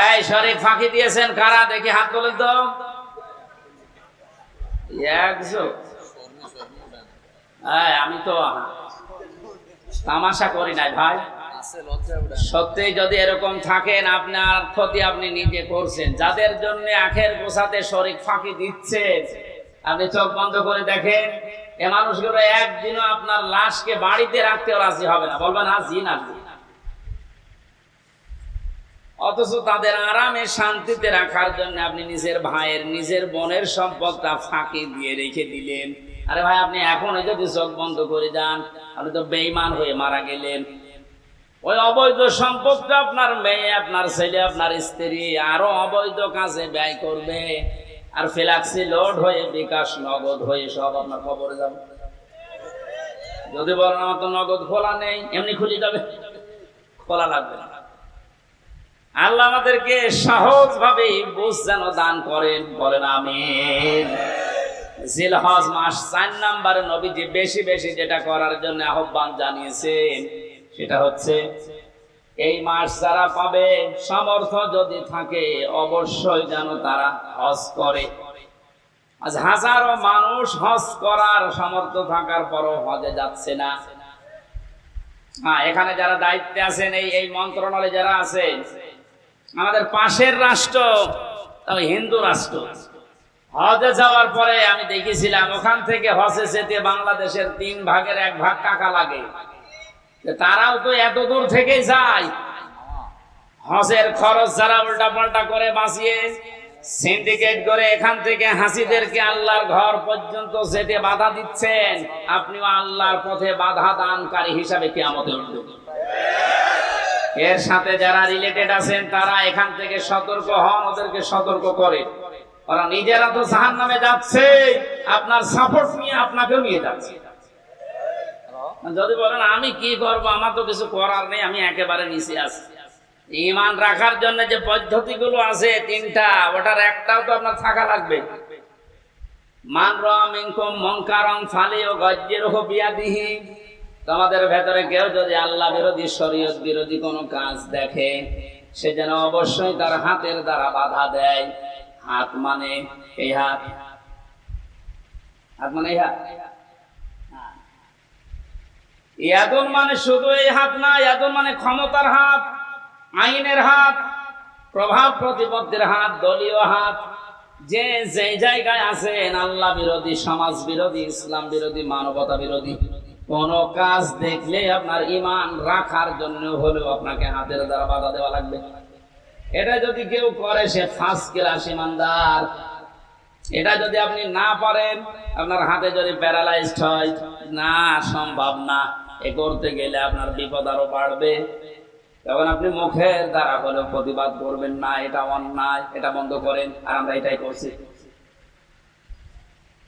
এই শরীক ফাঁকি দিয়েছেন কারা? দেখি হাত তোলেন তো। আমি তো তামাশা করি নাই ভাই। সত্যি যদি এরকম থাকেন, আপনার ক্ষতি আপনি নিজে করছেন। যাদের জন্য আখের গোছাতে শরীক ফাঁকি দিচ্ছে, আপনি চোখ বন্ধ করে দেখেন, এ মানুষগুলো একদিনও আপনার লাশকে বাড়িতে রাখতে রাজি হবে না, বলবেন হ্যাঁ জি না। অথচ তাদের আরামে শান্তিতে রাখার জন্য আপনি নিজের ভাইয়ের, নিজের বোনের সম্পদটা ফাঁকি দিয়ে রেখে দিলেন। আরে ভাই, আপনি এখন যদি চোখ বন্ধ করে যান, আপনি তো বেঈমান হয়ে মারা গেলেন। ওই অবৈধ সম্পদটা আপনার মেয়ে, আপনার ছেলে, আপনার স্ত্রী আরো অবৈধ কাজে ব্যয় করবে, আর ফ্ল্যাক্সি লোড হয়ে, বিকাশ নগদ হয়ে সব আপনার খবরে যাবে। যদি বলেন আমার তো নগদ খোলা নেই, এমনি খুলে যাবে, খোলা লাগবে না। আল্লাহ আমাদেরকে সহজ ভাবে বুঝ যেন দান করেন, বলেন আমিন। জিলহজ মাস 4 নম্বরে নবীজি বেশি বেশি যেটা করার জন্য আহ্বান জানিয়েছেন, সেটা হচ্ছে এই মাস যারা পাবে, সামর্থ্য যদি থাকে, অবশ্যই যেন তারা হজ করে। আজ হাজারো মানুষ হজ করার সামর্থ্য থাকার পরও হজে যাচ্ছে না। হ্যাঁ, এখানে যারা দায়িত্বে আছেন, এই মন্ত্রণালয়ে যারা আছেন, আমাদের পাশের রাষ্ট্র হিন্দু রাষ্ট্র, হজে যাওয়ার পরে আমি দেখেছিলাম ওখান থেকে হজে যেতে বাংলাদেশের 3 ভাগের 1 ভাগ টাকা লাগে। তারাও তো এত দূর থেকে যায়। হজের খরচ যারা উল্টা পাল্টা করে বাঁচিয়ে সিন্ডিকেট করে এখান থেকে হাসিদেরকে আল্লাহর ঘর পর্যন্ত যেতে বাধা দিচ্ছেন, আপনিও আল্লাহর পথে বাধা দানকারী হিসাবে কিয়ামতে উঠবেন। এর সাথে যারা রিলেটেড আছেন তারা এখান থেকে সতর্ক হন, ওদেরকে সতর্ক করে। ওরা নিজেরা তো জাহান্নামে যাচ্ছে, আপনার সাপোর্ট নিয়ে আপনাকেও নিয়ে যাচ্ছে। যদি বলেন আমি কি করবো, আমার তো কিছু করার নেই, আমি একেবারে নিচে আছি। ঈমান রাখার জন্য যে পদ্ধতিগুলো আছে 3টা, ওটার একটাও তো আপনার থাকা লাগবে। মান রাআ মিনকুম মুনকারান ফালিয়ুগায়্যিরহু বিয়াদিহি। তোমাদের ভেতরে কেউ যদি আল্লাহ বিরোধী, শরীয়ত বিরোধী কোনো কাজ দেখে, সে যেন অবশ্যই তার হাতের দ্বারা বাধা দেয়। হাত মানে এই হাত, হাত মানে এই হাত। ইয়াদুন মানে শুধু এই হাত না, ইয়াদুন মানে ক্ষমতার হাত, আইনের হাত, প্রভাব প্রতিপত্তির হাত, দলীয় হাত। যে যে জায়গায় আছেন আল্লাহ বিরোধী, সমাজ বিরোধী, ইসলাম বিরোধী, মানবতা বিরোধী, কোন কাজ দেখলে আপনার ঈমান রাখার জন্য হলেও আপনাকে হাতের দ্বারা বাধা দেওয়া লাগবে। এটা যদি কেউ করে সে ফার্স্ট ক্লাস ঈমানদার। এটা যদি আপনি না পারেন, আপনার হাতে যদি প্যারালাইজড হয়, না সম্ভব না, এ করতে গেলে আপনার বিপদ আরো বাড়বে। তখন আপনি মুখের দ্বারা হলেও প্রতিবাদ করবেন, না এটা অন্যায়, এটা বন্ধ করেন। আর আমরা এটাই করছি।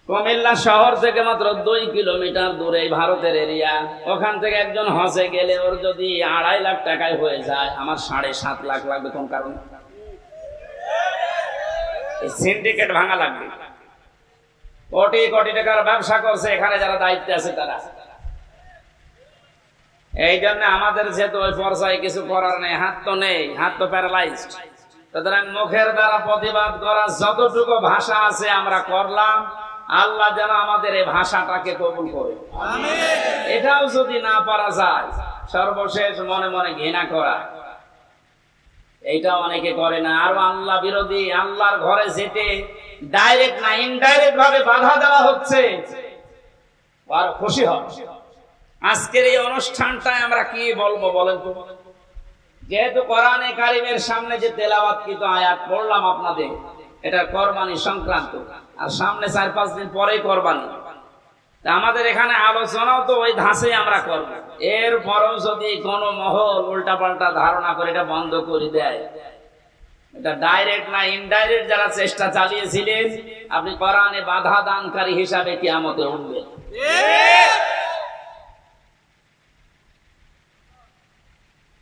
কুমিল্লা শহর থেকে মাত্র 2 কিলোমিটার দূরে ভারতের এরিয়া। ওখান থেকে একজন হজে গেলে ওর যদি 2.5 লাখ টাকায় হয়ে যায়, আমার 7.5 লাখ লাগবে। কোন কারণে? সিন্ডিকেট ভাঙা লাগবে। কোটি কোটি টাকার ব্যবসা করছে এখানে যারা দায়িত্বে আছে তারা। এই জন্য আমাদের যেহেতু ওই পর্যায়ে কিছু করার নেই, হাত তো নেই, হাত তো প্যারালাইজড। সুতরাং মুখের দ্বারা প্রতিবাদ করা যতটুকু ভাষা আছে আমরা করলাম। আল্লাহ যেন আমাদের এই ভাষাটাকে কবুল করে। এটাও যদি না পারা যায়, সর্বশেষ মনে মনে ঘৃণা করা, এইটা অনেকে করে না। আরো আল্লাহ বিরোধী, আল্লাহর ঘরে যেতে ডাইরেক্ট না ইনডাইরেক্ট ভাবে বাধা দেওয়া হচ্ছে, আর খুশি হয়। আজকের এই অনুষ্ঠানটায় আমরা কি বলবো বলেন তো? যেহেতু কোরআনে কারিমের সামনে যে তেলাওয়াতকৃত আয়াত পড়লাম আপনাদের, এটা কোরবানি সংক্রান্ত, আর সামনে 4-5 দিন পরেই কোরবানি। আমাদের এখানে আলোচনাও তো ওই ধাঁচে আমরা করব। এরপরও যদি কোনো মহল উল্টাপাল্টা ধারণা করে এটা বন্ধ করে দেয়, এটা ডাইরেক্ট না ইনডাইরেক্ট যারা চেষ্টা চালিয়েছিলেন, আপনি কোরআনে বাধা দানকারী হিসাবে কিয়ামতে উঠবেন।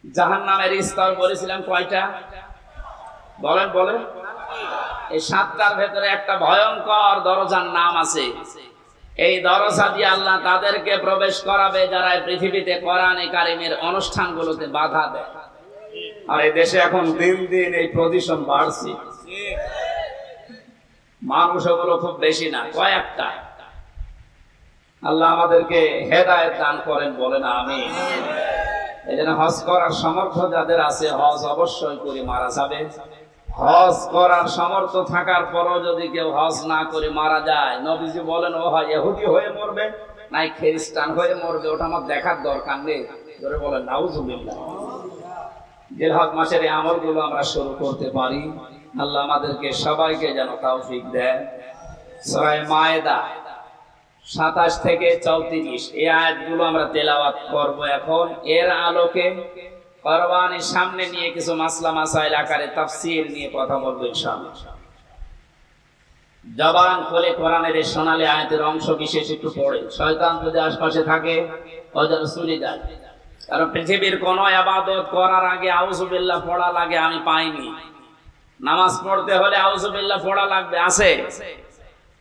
জাহান্নামের স্তর বলেছিলাম কয়টা? বলেন বলেন। এই 7টার ভেতরে একটা ভয়ঙ্কর দরজার নাম আছে। এই দরজা দিয়ে আল্লাহ তাদেরকে প্রবেশ করাবে যারা পৃথিবীতে কোরআনে কারিমের অনুষ্ঠানগুলোতে বাধা দেয়। আর এই দেশে এখন দিন দিন এই প্রদূষণ বাড়ছে। মানুষ ওগুলো খুব বেশি না, কয়েকটা। আল্লাহ আমাদেরকে হেদায়েত দান করেন, বলেন আমিন। এই জন্য হজ করার সামর্থ্য যাদের আছে, হজ অবশ্যই করে মারা যাবে। হজ করার সামর্থ্য থাকার পরও যদি কেউ হজ না করে মারা যায়, নবীজি বলেন ও হয় ইহুদি হয়ে মরবে, নাই খ্রিস্টান হয়ে মরবে, ওটা আমার দেখার দরকার নেই। ধরে বলেন নাউজুবিল্লাহ। জিলহজ মাসের এই আমলগুলো আমরা শুরু করতে পারি। আল্লাহ আমাদেরকে সবাইকে যেন তৌফিক দেন। সূরা মায়েদা 27 থেকে 34 এই আয়াতগুলো আমরা তেলাওয়াত করব এখন। এর আলোকে কোরবানির সামনে নিয়ে কিছু মাসলা মাসাইল আকারে তাফসীর নিয়ে কথা বলবো ইনশাআল্লাহ। জবান খুলে কোরআনের এই সোনালী আয়াতের অংশ বিশেষ একটু পড়ে, শয়তান যদি আশপাশে থাকে ও যেন চলে যায়। কারণ পৃথিবীর কোন ইবাদত করার আগে আউযুবিল্লাহ পড়া লাগে আমি পাইনি। নামাজ পড়তে হলে আউযুবিল্লাহ পড়া লাগবে, আছে?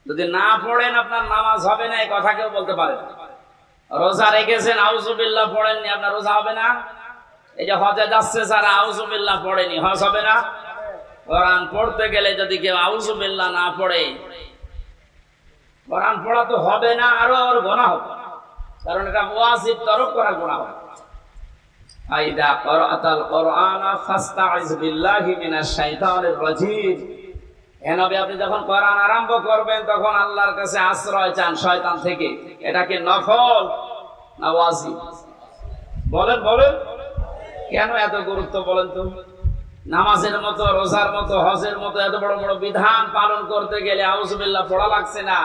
যদি না পড়েন আপনার নামাজ হবে না, এই কথা কেউ বলতে পারে। রোজা রেখেছেন, আউযুবিল্লাহ পড়েননি, আপনার রোজা হবে না। এই যে হজে যাচ্ছে যারা আউযুবিল্লাহ পড়েনি, হজ হবে না। কোরআন পড়তে গেলে যদি কেউ আউযুবিল্লাহ না পড়ে, কোরআন পড়া তো হবে না, আরো ওর গুনাহ হবে। কারণ এটা ওয়াজিব, তরক করার গুনাহ হবে। আইদা ক্বরাআতাল কুরআনা ফাস্তাইজ বিল্লাহি মিনাশ শাইতানির রাজীম। নবী আপনি যখন কোরআন আরম্ভ করবেন তখন আল্লাহর কাছে আশ্রয় চান শয়তান থেকে। এটা কি নফল না ওয়াজিব? বলেন বলেন। কেন এত গুরুত্ব বলেন তো? নামাজের মতো, রোজার মতো, হজের মতো এত বড় বড় বিধান পালন করতে গেলে আউযুবিল্লাহ পড়া লাগছে না,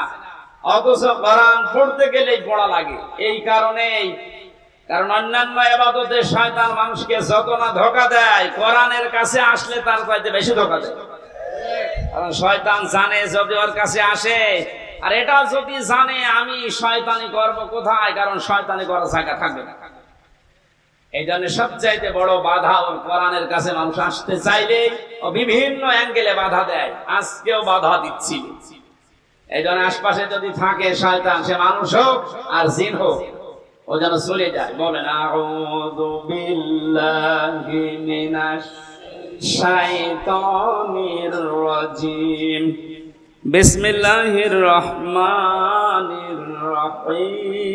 অথচ কোরআন পড়তে গেলেই পড়া লাগে। এই কারণেই, কারণ অন্যান্য ইবাদতে শয়তান মানুষকে যত না ধোঁকা দেয়, কোরআনের কাছে আসলে তার চাইতে বেশি ধোঁকা দেয়। কারণ শয়তান জানে যদি ওর কাছে আসে, আর এটা যদি জানে আমি শয়তানি করব কোথায়, কারণ শয়তানি করার জায়গা থাকবে না। এই জন্য সবচাইতে বড় বাধা ওর কোরআনের কাছে মানুষ আসতে চাইলে ও বিভিন্ন অ্যাঙ্গেলে বাধা দেয়। আজকেও বাধা দিচ্ছি। এই জন্য আশপাশে যদি থাকে শয়তান, সে মানুষ হোক আর জিন হোক, ও যেন চলে যায়। বলেন আউযু বিল্লাহি মিনাশ শাইতানির রাজিম। বিসমিল্লাহির রহমানির রহিম।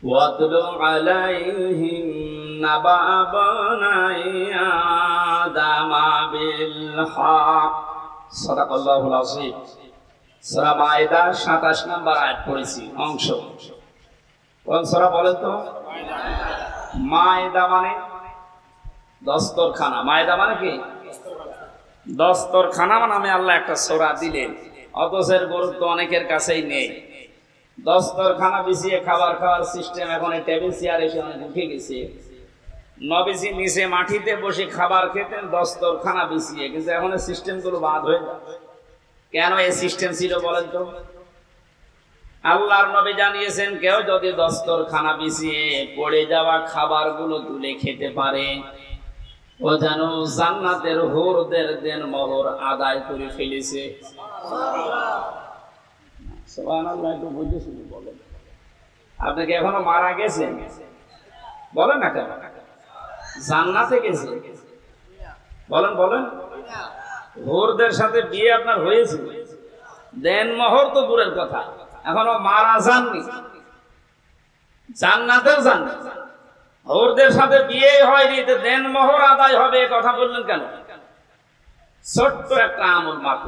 ওয়াতলু আলাইহিম নাবা বানাই আদামা বিল হক। সাদাকাল্লাহুল আযীম। সূরা মায়েদা 27 নম্বর আয়াত পড়েছি অংশ। কোন সূরা বলেন তো? মায়েদা মানে দস্তরখানা। মায়েদা মানে কি? দস্তরখানা নামে আল্লাহ একটা সূরা দিলেন, অথচ এর গুরুত্ব অনেকের কাছেই নেই। দস্তরখানা বিছিয়ে খাবার খাওয়ার সিস্টেম এখন টেবিল চেয়ার এসে উঠে গেছে। নবীজি নিচে মাটিতে বসে খাবার খেতেন দস্তরখানা বিছিয়ে, কিন্তু এখন এই সিস্টেমগুলো বাদ হয়ে যায়। কেন এই সিস্টেম ছিল বলেন তো? আল্লাহর নবী জানিয়েছেন কেউ যদি দস্তরখানা বিছিয়ে পড়ে যাওয়া খাবারগুলো তুলে খেতে পারে, ও যেন জান্নাতের হুরদের দেন মোহর আদায় করে ফেলেছে। সুবহানাল্লাহ, একটু বুঝে শুনে বলেন। আপনি কি এখনো মারা গেছেন? বলেন না কেন? জান্নাতে গেছে বলেন বলেন। হুরদের সাথে বিয়ে আপনার হয়েছে, দেন মোহর তো দূরের কথা, এখনো মারা যাননি, জান্নাতেও যাননি, হুরদের সাথে বিয়ে হয়নি, দেন মোহর আদায় হবে কথা বললেন কেন? ছোট্ট একটা আমল মাত্র।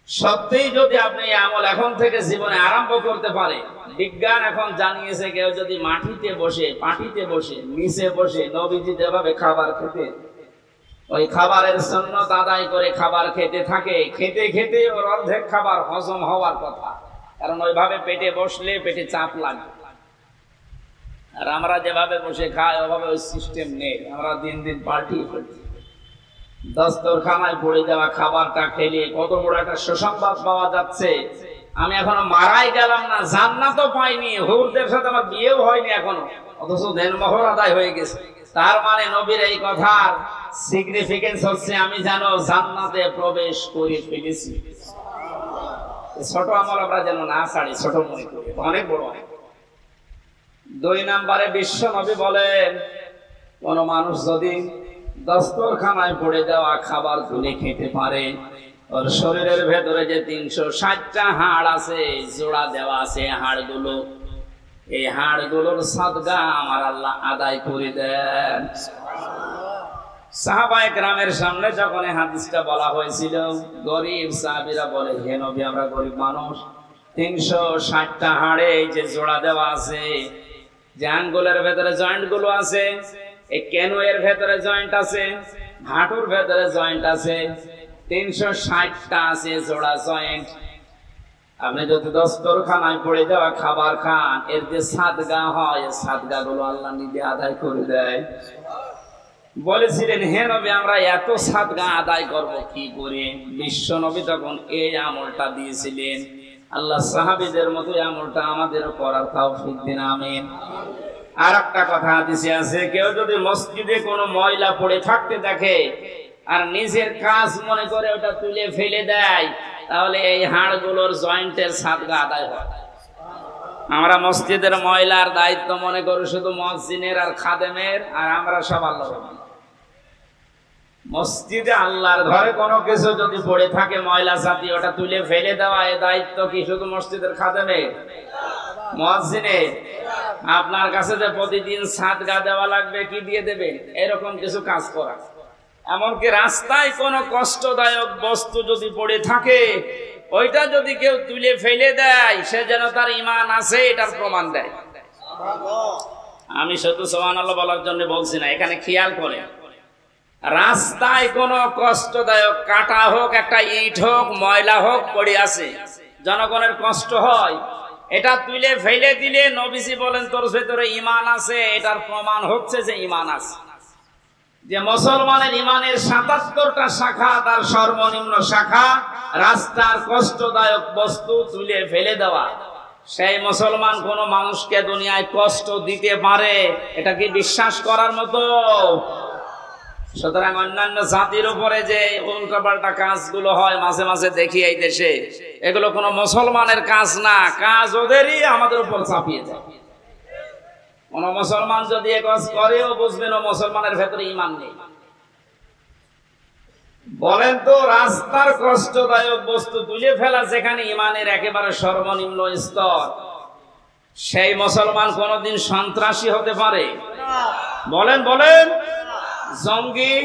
সত্যিই যদি আপনি এই আমল এখন থেকে জীবনে আরম্ভ করতে পারে, বিজ্ঞান এখন জানিয়েছে কেউ যদি মাটিতে বসে, পাটিতে বসে, নিচে বসে নবীজি যেভাবে খাবার খেতে, ওই খাবারের সুন্নাত আদায় করে খাবার খেতে থাকে, খেতে খেতে ওর অর্ধেক খাবার হজম হওয়ার কথা, কারণ ওইভাবে পেটে বসলে পেটে চাপ লাগে। আর আমরা যেভাবে বসে খাই ওইভাবে ওই সিস্টেম নেই, আমরা দিন দিন পাল্টিয়ে ফেলছি। দস্তরখানায় পড়ে যাওয়া খাবারটা খেলে কত বড় একটা সুসংবাদ পাওয়া যাচ্ছে, আমি এখনো মারাই গেলাম না, জান্নাতও পাইনি, হুরদের সাথে আমার বিয়েও হয়নি এখনো, অথচ দেন মোহর আদায় হয়ে গেছে। তার মানে নবীর এই কথার সিগনিফিকেন্স হচ্ছে আমি যেন জান্নাতে প্রবেশ করে ফেলেছি। ছোট আমল আমরা যেন না ছাড়ি, ছোট মনে করি, অনেক বড়। 2 নম্বরে বিশ্ব নবী বলেন, কোন মানুষ যদি দস্তরখানায় পড়ে যাওয়া খাবার তুলে খেতে পারে, ওর শরীরের ভেতরে যে 360টা হাড় আছে, জোড়া দেওয়া আছে হাড়গুলো, এই হাড়গুলোর সাদগা আমার আল্লাহ আদায় করে দেন। সাহাবায়ে কেরামের সামনে যখন এই হাদিসটা বলা হয়েছিল, গরিব সাহাবীরা বলে, হে নবী আমরা গরিব মানুষ, 360টা হাড়ে এই যে জোড়া দেওয়া আছে, যে আঙ্গুলের ভেতরে জয়েন্ট গুলো আছে, এই কেনো এর ভেতরে জয়েন্ট আছে, হাঁটুর ভেতরে জয়েন্ট আছে, 360টা আছে জোড়া জয়েন্ট। আপনি যদি দস্তরখানায় পড়ে যাওয়া খাবার খান, এর যে সাদগা হয়, সাদগা গুলো আল্লাহ নিজে আদায় করে দেয়। বলেছিলেন, হে নবী আমরা এত সাদগা আদায় করব কি করে? বিশ্ব নবী তখন এই আমলটা দিয়েছিলেন। আল্লাহ সাহাবীদের মতো আমলটা আমাদেরও করার তৌফিক দিন, আমিন। আর একটা কথা হাদিসে আছে, কেউ যদি মসজিদে কোনো ময়লা পড়ে থাকতে দেখে আর নিজের কাজ মনে করে ওটা তুলে ফেলে দেয়, তাহলে এই হাড়গুলোর জয়েন্টের সাদগা আদায় হয়। আমরা মসজিদের ময়লার দায়িত্ব মনে করি শুধু মুয়াজ্জিনের আর খাদেমের, আর আমরা সব আল্লাহর। মসজিদে আল্লাহর ঘরে কোনো কিছু যদি পড়ে থাকে ময়লা জাতীয়, ওটা তুলে ফেলে দেওয়া, এই দায়িত্ব কি শুধু মসজিদের খাদেমের, মুয়াজ্জিনের? আপনার কাছে যে প্রতিদিন সাদগা দেওয়া লাগবে, কি দিয়ে দেবেন? এরকম কিছু কাজ করা। এমনকি রাস্তায় কোনো কষ্টদায়ক বস্তু যদি পড়ে থাকে, ওইটা যদি কেউ তুলে ফেলে দেয়, সে যেন তার ঈমান আছে এটার প্রমাণ দেয়। আমি শুধু সুবহানাল্লাহ বলার জন্য বলছি না, এখানে খেয়াল করে, রাস্তায় কোনো কষ্টদায়ক কাটা হোক, একটা ইট হোক, ময়লা হোক পড়ে আছে, জনগণের কষ্ট হয়, এটা তুলে ফেলে দিলে নবীজি বলেন তোর ভেতরে ঈমান আছে, এটার প্রমাণ হচ্ছে যে ঈমান আছে। যে মুসলমানের ঈমানের 77টা শাখা, তার সর্বনিম্ন শাখা রাস্তার কষ্টদায়ক বস্তু তুলে ফেলে দেওয়া। সেই মুসলমান কোন মানুষকে দুনিয়ায় কষ্ট দিতে পারে, এটা কি বিশ্বাস করার মতো? সুতরাং অন্যান্য জাতির উপরে যে উল্টাপাল্টা কাজগুলো হয় মাঝে মাঝে দেখি এই দেশে, এগুলো কোনো মুসলমানের কাজ না, কাজ ওদেরই আমাদের উপর চাপিয়ে দেয়। কোন মুসলমান যদি এ কাজ করেও বুঝবেন ও মুসলমানের ভেতরে ঈমান নেই। বলেন তো, রাস্তার কষ্টদায়ক বস্তু তুলে ফেলা যেখানে ঈমানের একেবারে সর্বনিম্ন স্তর, সেই মুসলমান কোনদিন সন্ত্রাসী হতে পারে? বলেন বলেন, জঙ্গি?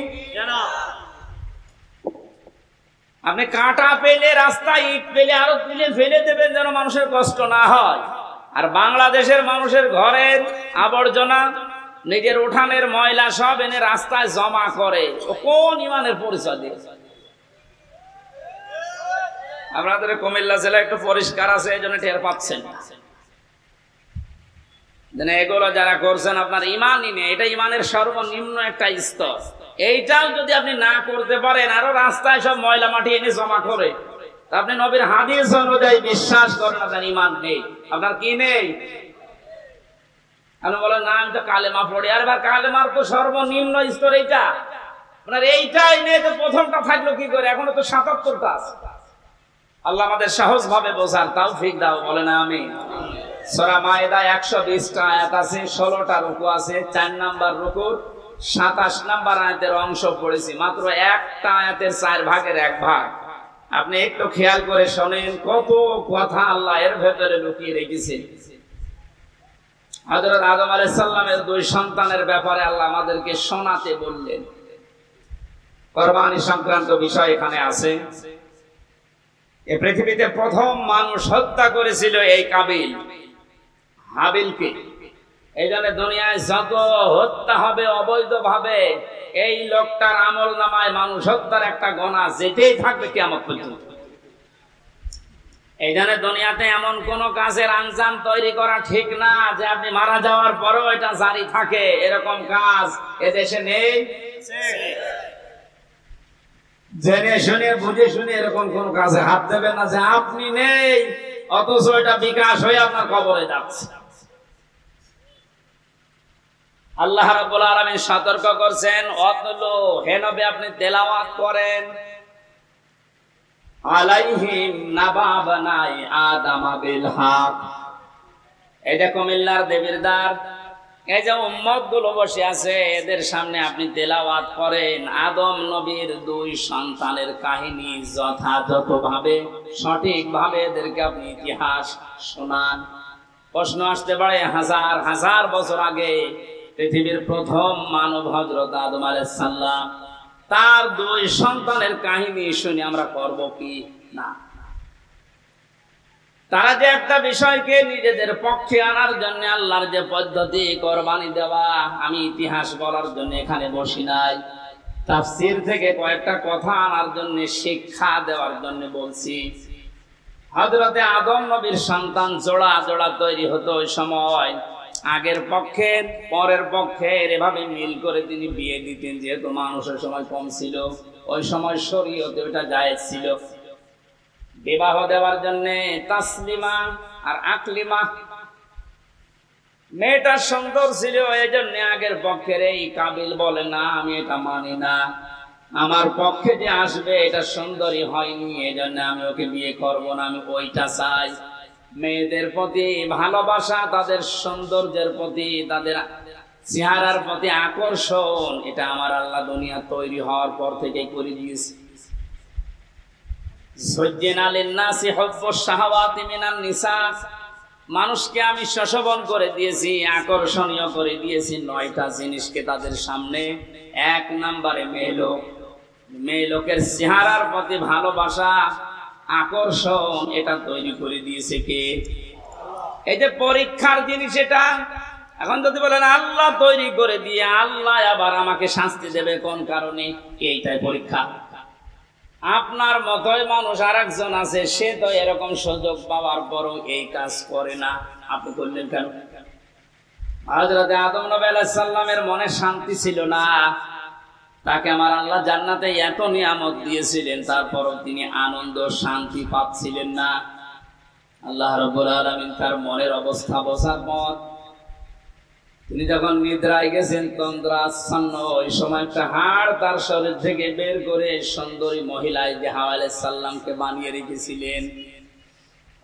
আপনি কাঁটা পেলে, রাস্তায় ইট পেলে আরো তুলে ফেলে দেবেন যেন মানুষের কষ্ট না হয়। আর বাংলাদেশের মানুষের ঘরের আবর্জনা, নিজের উঠানের ময়লা সব এনে রাস্তায় জমা করে, ও কোন ইমানের পরিচয় দিয়ে? আপনাদের কুমিল্লা জেলা একটু পরিষ্কার আছে, এই জন্য টের পাচ্ছেন। এগুলো যারা করছেন আপনার ইমানই নেই, এটা ইমানের সর্বনিম্ন একটা স্তর। এইটাও যদি আপনি না করতে পারেন, আরো রাস্তায় সব ময়লা মাটি এনে জমা করে, তা আপনি নবীর হাদিস অনুযায়ী বিশ্বাস করেন আপনার ইমান নেই। আপনার কি নেই? আপনি বলেন না আমি তো কালেমা পড়ি। আর এবার কালেমার তো সর্বনিম্ন স্তর এইটা, আপনার এইটাই নেই, তো প্রথমটা থাকলো কি করে? এখনো তো ৭৭টা আছে। আল্লাহ আমাদের সহজ ভাবে বোঝার তৌফিক দাও, বলেন আমিন। সূরা মায়েদা ১২০টা আয়াত আছে, ১৬টা রুকু আছে। ৪ নাম্বার রুকুর ২৭ নাম্বার আয়াতের অংশ পড়েছি, মাত্র একটা আয়াতের ৪ ভাগের ১ ভাগ। আপনি একটু খেয়াল করে শোনেন, কত কথা আল্লাহ এর ভেতরে লুকিয়ে রেখেছেন। হযরত আদম আলাইহিস সালামের ২ সন্তানের ব্যাপারে আল্লাহ আমাদেরকে শোনাতে বললেন। কুরবানি সংক্রান্ত বিষয় এখানে আছে। এই পৃথিবীতে প্রথম মানুষ হত্যা করেছিল এই কাবিল হাবিলকে। এই জন্য দুনিয়ায় যত হত্যা হবে অবৈধভাবে, এই লোকটার আমল নামায় মানুষ হত্যার একটা গোনা যেতেই থাকবে কিয়ামত পর্যন্ত। এই জন্য দুনিয়াতে এমন কোন কাজের আঞ্জাম তৈরি করা ঠিক না যে আপনি মারা যাওয়ার পরও এটা জারি থাকে, এরকম কাজ এদেশে নেই। জেনে শুনে বুঝে শুনে এরকম কোন কাজে হাত দেবেন না যে আপনি নেই, অথচ এটা বিকাশ হয়ে আপনার কবরে যাচ্ছে। আল্লাহ রাব্বুল আলামিন সতর্ক করছেন, অতলো হে নবী আপনি তেলাওয়াত করেন, আলাইহিম নাবাবানাই আদম বিল হক। এটা কুমিল্লার দেবীর দ্বার, এই যে উম্মত গুলো বসে আছে এদের সামনে আপনি তেলাওয়াত করেন আদম নবীর ২ সন্তানের কাহিনী, যথাযথভাবে সঠিকভাবে এদেরকে আপনি ইতিহাস শোনান। প্রশ্ন আসতে পারে, হাজার হাজার বছর আগে পৃথিবীর প্রথম মানব হযরত আদম আলাইহিস সালাম, তার ২ সন্তানের কাহিনী শুনে আমরা করব কি না? তারা যে একটা বিষয়কে নিজেদের পক্ষে আনার জন্য আল্লাহর যে পদ্ধতি কোরবানি দেওয়া, আমি ইতিহাস বলার জন্য এখানে বসি নাই, তাফসীর থেকে কয়েকটা কথা আনার জন্য, শিক্ষা দেওয়ার জন্য বলছি। হযরতে আদম নবীর সন্তান জোড়া জোড়া তৈরি হতো ওই সময়। আগের পক্ষের পরের পক্ষের এভাবে মিল করে তিনি বিয়ে দিতেন, যেহেতু মানুষের সময় কম ছিল, ওই সময় শরীয়তে ওটা জায়েজ ছিল। বিবাহ দেওয়ার জন্য তাসলিমা আর আকলিমা, মেয়েটা সুন্দর ছিল, এই জন্য আগের পক্ষের এই কাবিল বলে না আমি এটা মানি না, আমার পক্ষে যে আসবে এটা সুন্দরী হয়নি, এই জন্য আমি ওকে বিয়ে করব না, আমি ওইটা চাই। মেয়েদের প্রতি ভালোবাসা, তাদের সৌন্দর্যের প্রতি, তাদের চেহারার প্রতি আকর্ষণ, এটা আমার আল্লাহ দুনিয়া তৈরি হওয়ার পর থেকেই করে দিয়েছে। মানুষকে আমি শোষণ করে দিয়েছি, আকর্ষণীয় করে দিয়েছি ৯টা জিনিসকে তাদের সামনে। ১ নম্বরে মেয়ে লোকের চেহারার প্রতি ভালোবাসা, আকর্ষণ, এটা তৈরি করে দিয়েছে কে? এই যে পরীক্ষার জিনিস এটা। এখন যদি বলেন আল্লাহ তৈরি করে দিয়ে আল্লাহ আবার আমাকে শাস্তি দেবে কোন কারণে, এইটাই পরীক্ষা। আপনার মতোই মানুষ আর একজন আছে, সে তো এরকম সুযোগ পাওয়ার পরও এই কাজ করে না, আপনি করলেন কেন? হযরত আদম নবী আলাইহিস সালামের মনে শান্তি ছিল না, তাকে আমার আল্লাহ জান্নাতে এত নিয়ামত দিয়েছিলেন, তারপরও তিনি আনন্দ শান্তি পাচ্ছিলেন না। আল্লাহ রাব্বুল আলামিন তার মনের অবস্থা বোঝার পর তিনি যখন নিদ্রায় গেছেন তন্দ্রাচ্ছন্ন, ওই সময় একটা হাড় তার শরীর থেকে বের করে সুন্দরী মহিলায় যে হাওয়া আলাইহিস সালামকে বানিয়ে রেখেছিলেন।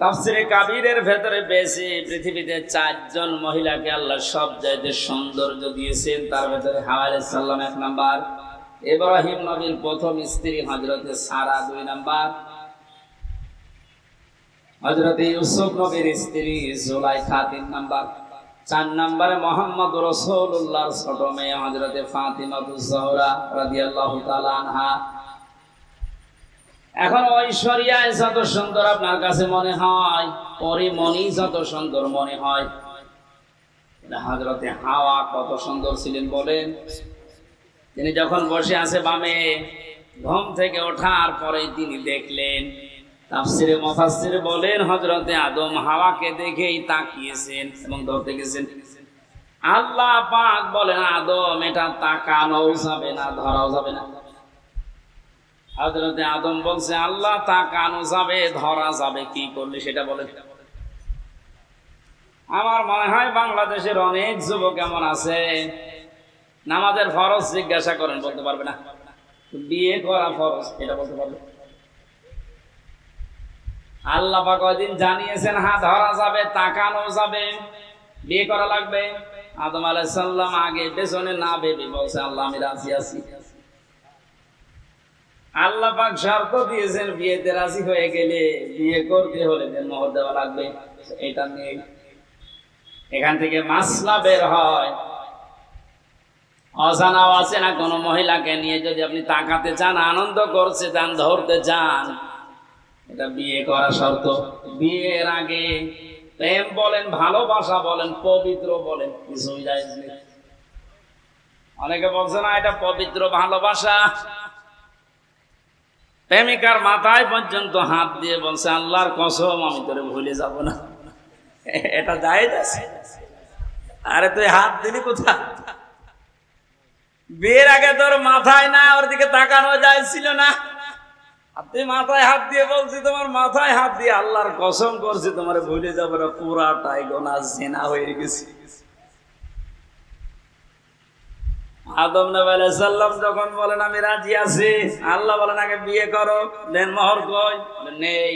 তাফসীরে কাবীরের ভেতরে পেয়েছি পৃথিবীতে ৪ জন মহিলাকে আল্লাহ সবচাইতে সৌন্দর্য দিয়েছেন, তার ভেতরে হাওয়া আলাইহিস সালাম ১ নাম্বার, ইব্রাহিম নবীর প্রথম স্ত্রী হযরতে সারা ২ নাম্বার, হযরতে ইউসুফ নবীর স্ত্রী জুলাইখা ৩ নাম্বার, ৪ নম্বরে মুহাম্মদ রাসূলুল্লাহর ছোট মেয়ে হযরতে ফাতিমাতুজ জোহরা রাদিয়াল্লাহু তাআলা আনহা। এখন ঐশ্বরিয়ায় যত সুন্দর আপনার কাছে মনে হয়, পরিমণি যত সুন্দর মনে হয়, হযরতে হাওয়া কত সুন্দর ছিলেন বলেন। তিনি যখন বসে আছে বামে, ঘুম থেকে ওঠার পরে তিনি দেখলেন, তাফসিরে মুফাসসির বলেন হযরতে আদম হাওয়াকে দেখেই তাকিয়েছেন এবং ধরতে গেছেন। আল্লাহ পাক বলেন, আদম এটা তাকানোও যাবে না, ধরাও যাবে না। হযরতে আদম বলছে, আল্লাহ তাকানো যাবে, ধরা যাবে কি করলে সেটা বলেন। আমার মনে হয় বাংলাদেশের অনেক যুবক এমন আছে, নামাজের ফরজ জিজ্ঞাসা করেন বলতে পারবে না, বিয়ে করা ফরজ এটা বলতে পারবে। আল্লাহ পাক কয়দিন জানিয়েছেন, হ্যাঁ ধরা যাবে, তাকানো যাবে, বিয়ে করা লাগবে। আদম আলাইহিস সালাম আগে পেছনে না ভেবে বলছে, আল্লাহ আমি রাজি আছি। আল্লাহ পাক শর্ত দিয়েছেন, বিয়েতে রাজি হয়ে গেলে বিয়ে করতে হলে মোহর দেওয়া লাগবে। এটা নেই। এখান থেকে মাসলা বের হয়, অজানা আছে না কোন মহিলাকে নিয়ে যদি আপনি তাকাতে চান, আনন্দ করতে চান, ধরতে চান, এটা বিয়ে করা শর্ত। বিয়ের আগে প্রেম বলেন, ভালোবাসা বলেন, পবিত্র বলেন, কিছুই জায়েজ নেই। অনেকে বলছে না এটা পবিত্র ভালোবাসা, প্রেমিকার মাথায় পর্যন্ত হাত দিয়ে বলছে, আল্লাহর কসম আমি তোরে ভুলে যাব না, এটা জায়েজ আছে? আরে তুই হাত দিলি কোথায়? বিয়ের আগে তোর মাথায় না, ওর দিকে তাকানো যায় ছিল না, তুই মাথায় হাত দিয়ে বলছি, তোমার মাথায় হাত দিয়ে আল্লাহর কসম করছি তোমার ভুলে যাবো না, পুরাটাই গোনা, জিনা হয়ে গেছে। আদম নবী আলাইহিস সালাম যখন বলেন আমি রাজি আছি, আল্লাহ বলেন আগে বিয়ে করো, দেন মোহর কই? নেই।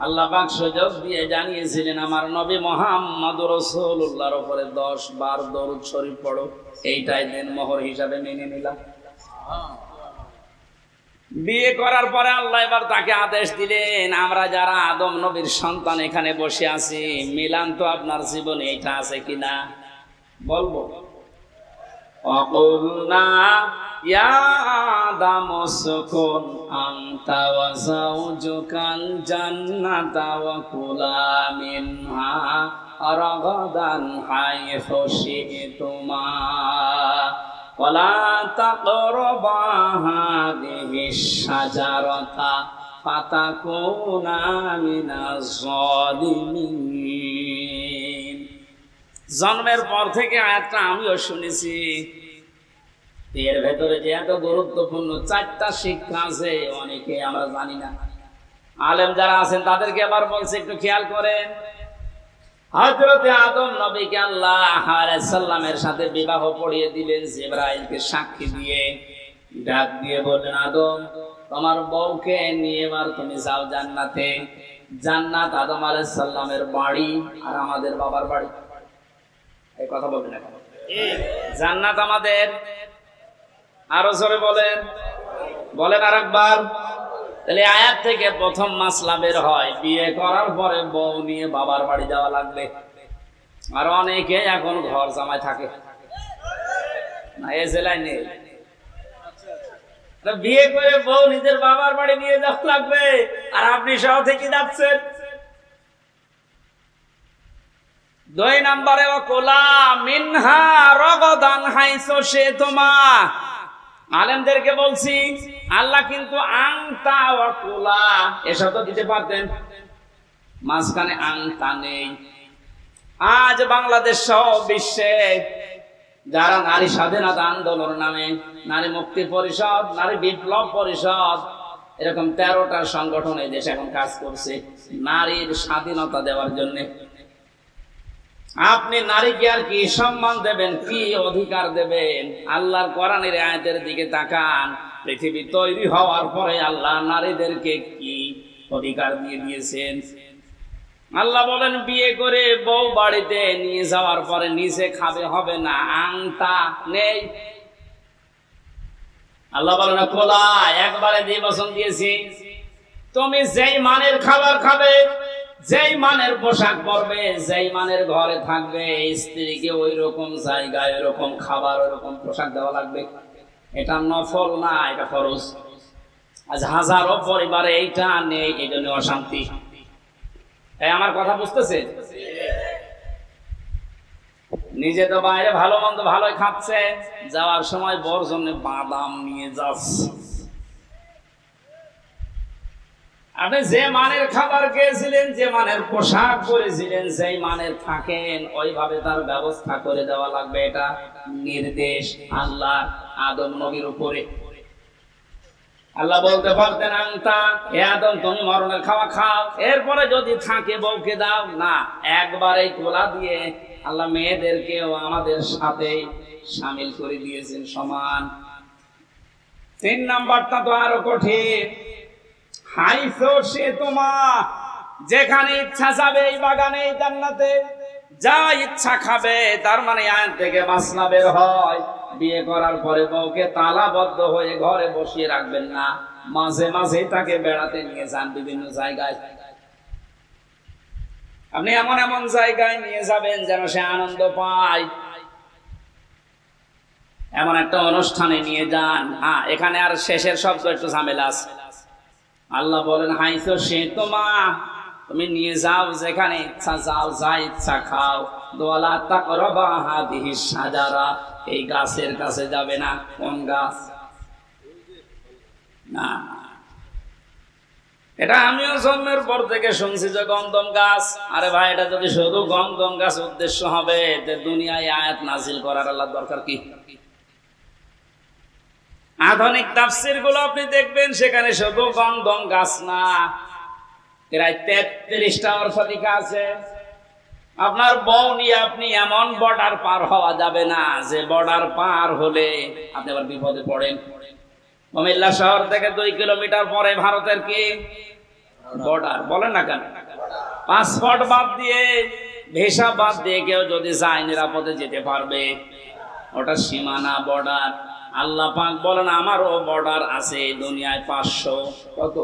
আল্লাহ পাক সুযোগ দিয়ে জানিয়েছিলেন, আমার নবী মুহাম্মদুর রাসূলুল্লাহর উপরে 10 বার দরুদ শরীফ পড়ো, এইটাই দেন মোহর হিসাবে মেনে নিলাম। বিয়ে করার পরে আল্লাহ এবার তাকে আদেশ দিলেন, আমরা যারা আদম নবীর সন্তান এখানে বসে আছি, মিলান তো আপনার জীবনে এটা আছে কিনা বলবো। وَقُلْنَا يَا آدَمُ اسْكُنْ أَنْتَ وَزَوْجُكَ الْجَنَّةَ وَكُلَا مِنْهَا رَغَدًا حَيْثُ شِئْتُمَا وَلَا تَقْرَبَا هَٰذِهِ الشَّجَرَةَ فَتَكُونَا مِنَ الظَّالِمِينَ। জন্মের পর থেকে আয়াতটা আমিও শুনেছি, এর ভেতরে যে এত গুরুত্বপূর্ণ 4টা শিক্ষা আছে, অনেকে আমরা জানি না। আলেম যারা আছেন তাদেরকে আবার বলছে, একটু খেয়াল করেন। হযরতে আদম নবীকে আল্লাহ আলাইহিস সালামের সাথে বিবাহ পড়িয়ে দিলেন, জিবরাইলকে সাক্ষী দিয়ে, ডাক দিয়ে বললেন, আদম তোমার বউকে নিয়ে এবার তুমি যাও জান্নাতে। জান্নাত আদম আলাইহিস সালামের বাড়ি আর আমাদের বাবার বাড়ি। এই কথা বলবেন না, জান্নাত আমাদের, আরো জোরে বলেন, বলেন আরেকবার। তাহলে আয়াত থেকে প্রথম মাসলা বের হয়, বিয়ে করার পরে বউ নিয়ে বাবার বাড়ি যাওয়া লাগবে। আর অনেকে এখন ঘর জামাই থাকে না, এ জেলায় নেই। বিয়ে করে বউ নিজের বাবার বাড়ি নিয়ে যাওয়া লাগবে, আর আপনি সহ থেকে যাচ্ছেন। 2 নম্বরে ওয়াকুলা মিনহা রাগাদান হাইসু শি'তুমা। আলেমদেরকে বলছি, আল্লাহ কিন্তু আনতা ওয়াকুলা এ শব্দ দিতে পারতেন, মাঝখানে আনতা নেই। আজ বাংলাদেশ সহ বিশ্বে যারা নারী স্বাধীনতা আন্দোলন নামে, নারী মুক্তি পরিষদ, নারী বিপ্লব পরিষদ, এরকম 13টা সংগঠন এই দেশে এখন কাজ করছে নারীর স্বাধীনতা দেওয়ার জন্য। আপনি নারীকে আর কি সম্মান দেবেন, কি অধিকার দেবেন? আল্লাহর কোরআনের আয়াতের দিকে তাকান। পৃথিবী তৈরি হওয়ার পরে আল্লাহ নারীদেরকে কি অধিকার দিয়ে দিয়েছেন? আল্লাহ বলেন, বিয়ে করে বউ বাড়িতে নিয়ে যাওয়ার পরে নিচে খাবে হবে না, আংটা নেই। আল্লাহ বলেন, খোলা একবারে দিয়ে বসন দিয়েছি, তুমি যেই মানের খাবার খাবে, যেই মানের পোশাক পরবে, যেই মানের ঘরে থাকবে, স্ত্রীকে ওই রকম জায়গায়, ওই রকম খাবার, ওই রকম পোশাক দেওয়া লাগবে। এটা নফল না, এটা ফরজ। আজ হাজারো পরিবারে এইটা নেই, এই জন্য অশান্তি। এই আমার কথা বুঝতেছে? নিজে তো বাইরে ভালো মন্দ ভালোই খাচ্ছে, যাওয়ার সময় বর জন্য বাদাম নিয়ে যাচ্ছে। আপনি যে মানের খাবার খেয়েছিলেন, যে মানের পোশাক পরেছিলেন, সেই মানের থাকেন, ওইভাবে তার ব্যবস্থা করে দেওয়া লাগবে। এটা নির্দেশ আল্লাহ আদম নবীর উপরে। আল্লাহ বলতে পারতেন, আনতা হে আদম তুমি মরণের খাওয়া খাও, এরপরে যদি থাকে বউকে দাও না। একবারে তোলা দিয়ে আল্লাহ মেয়েদেরকেও আমাদের সাথে শামিল করে দিয়েছেন সমান। 3 নাম্বারটা তো আরো কঠিন। হাইসো সে তোমা, যেখানে ইচ্ছা যাবে এই বাগানে এই জান্নাতে, যা ইচ্ছা খাবে। তার মানে আয়াত থেকে মাসলা বের হয়, বিয়ে করার পরে বউকে তালাবদ্ধ হয়ে ঘরে বসিয়ে রাখবেন না, মাঝে মাঝে তাকে বেড়াতে নিয়ে যান বিভিন্ন জায়গায়। আপনি এমন এমন জায়গায় নিয়ে যাবেন যেন সে আনন্দ পায়। এমন একটা অনুষ্ঠানে নিয়ে যান। হ্যাঁ, এখানে আর শেষের শব্দ একটু ঝামেলা আছে। আল্লাহ বলেন হাইসো সে তোমা, তুমি নিয়ে যাও যেখানে ইচ্ছা, যাও যা ইচ্ছা খাও। দোয়ালা তাকরাবা হাদিহি শাজারা, এই গাছের কাছে যাবে না। কোন গাছ? না, এটা আমিও জন্মের পর থেকে শুনছি যে গন্ধম গাছ। আরে ভাই, এটা যদি শুধু গন্ধম গাছ উদ্দেশ্য হবে, দুনিয়ায় আয়াত নাজিল করার আল্লাহর দরকার কি? আধুনিক তাফসীর গুলো আপনি দেখবেন, সেখানে শুধু গন্ধম গাছ না, প্রায় 33টা অর্থ লেখা আছে। আপনার বউ নিয়ে আপনি এমন বর্ডার পার হওয়া যাবে না যে বর্ডার পার হলে আপনি আবার বিপদে পড়েন। কুমিল্লা শহর থেকে 2 কিলোমিটার পরে ভারতের কি বর্ডার, বলেন না কেন? পাসপোর্ট বাদ দিয়ে, ভিসা বাদ দিয়ে কেউ যদি যায়, নিরাপদে যেতে পারবে। ওটা সীমানা, বর্ডার। আল্লাহ পাক বলেন আমারও বর্ডার আছে দুনিয়ায় 500। কত?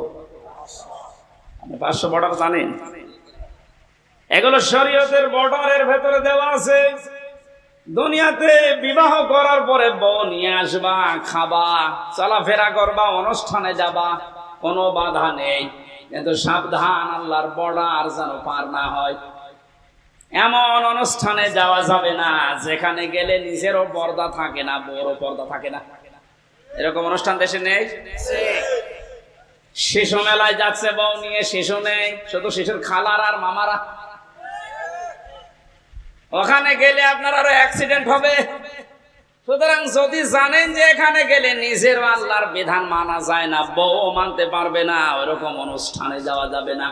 500 বর্ডার জানেন? এগুলো শরীয়তের বর্ডারের ভেতরে দেওয়া আছে। দুনিয়াতে বিবাহ করার পরে বউ নিয়ে আসবা, খাবা, চলাফেরা করবা, অনুষ্ঠানে যাবা, কোনো বাধা নেই। কিন্তু সাবধান, আল্লাহর বর্ডার যেন পার না হয়। এমন অনুষ্ঠানে যাওয়া যাবে না যেখানে গেলে নিজেরও পর্দা থাকে না, বড় পর্দা থাকে না। এরকম অনুষ্ঠান দেশে নেই? শিশু মেলায় যাচ্ছে বউ নিয়ে, শিশু নেই, শুধু শিশুর খালার আর মামারা। ওখানে গেলে আপনার আরো অ্যাক্সিডেন্ট হবে। সুতরাং যদি জানেন যে এখানে গেলে নিজের আল্লাহর বিধান মানা যায় না, বউ মানতে পারবে না, ওইরকম অনুষ্ঠানে যাওয়া যাবে না।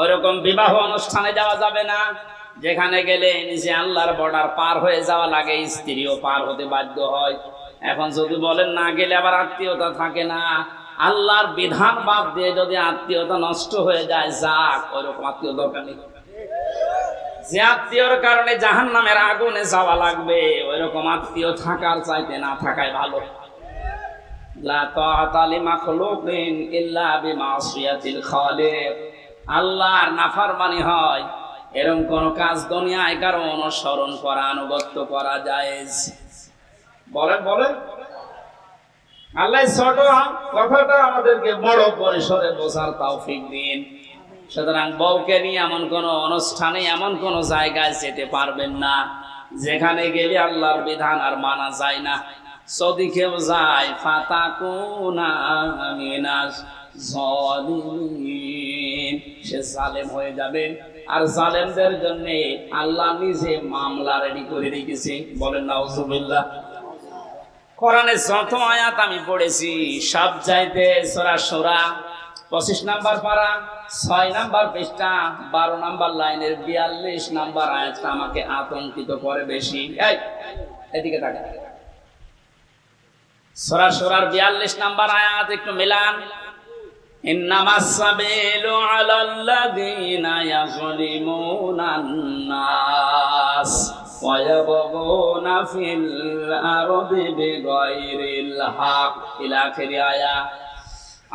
ওইরকম বিবাহ অনুষ্ঠানে যাওয়া যাবে না যেখানে গেলে নিজে আল্লাহর বর্ডার পার হয়ে যাওয়া লাগে, স্ত্রীও পার হতে বাধ্য হয়। এখন যদি বলেন না গেলে আবার আত্মীয়তা থাকে না, আল্লাহর বিধান বাদ দিয়ে যদি আত্মীয়তা নষ্ট হয়ে যায়, যাক, ওইরকম আত্মীয় দরকার নেই। যে আত্মীয়র কারণে জাহান্নামের আগুনে যাওয়া লাগবে, ওইরকম আত্মীয় থাকার চাইতে না থাকাই ভালো। লা তাআতা লিমাখলুকিন ইল্লা বিমাসিয়াতিল খালিক। আল্লাহর নাফরমানি হয় এরকম কোন কাজ দুনিয়ায় কারো অনুসরণ করা, আনুগত্য করা জায়েজ? বলেন বলেন। আল্লাহ ছোট কথাটা আমাদেরকে বড় পরিসরে বোঝার তৌফিক দিন। সুতরাং বউকে নিয়ে এমন কোন অনুষ্ঠানে, এমন কোন জায়গায় যেতে পারবেন না যেখানে গেলে আল্লাহর বিধান আর মানা যায় না। যদি কেউ যায়, ফাতাকুনা মিনাজ জালিমিন, সে জালেম হয়ে যাবে। আর জালেমদের জন্য আল্লাহ নিজে মামলা রেডি করে রেখেছে। বলেন নাউজুবিল্লাহ। কোরআনে যত আয়াত আমি পড়েছি সব চাইতে সূরা শূরা 25 নাম্বার পারা, 6 নাম্বার পৃষ্ঠা, 12 নাম্বার লাইনের 42 নাম্বার আয়াতটা আমাকে আতঙ্কিত করে বেশি। এই এদিকে তাকা। সূরা শূরার 42 নাম্বার আয়াত একটু মিলান। ইন্নামাস সাবিলু আলাল্লাযীনা ইয়াযলিমুনান নাস ওয়া ইয়াবগুনা ফিল আরদি বিগাইরিল হক, ইলা আখির আয়াত।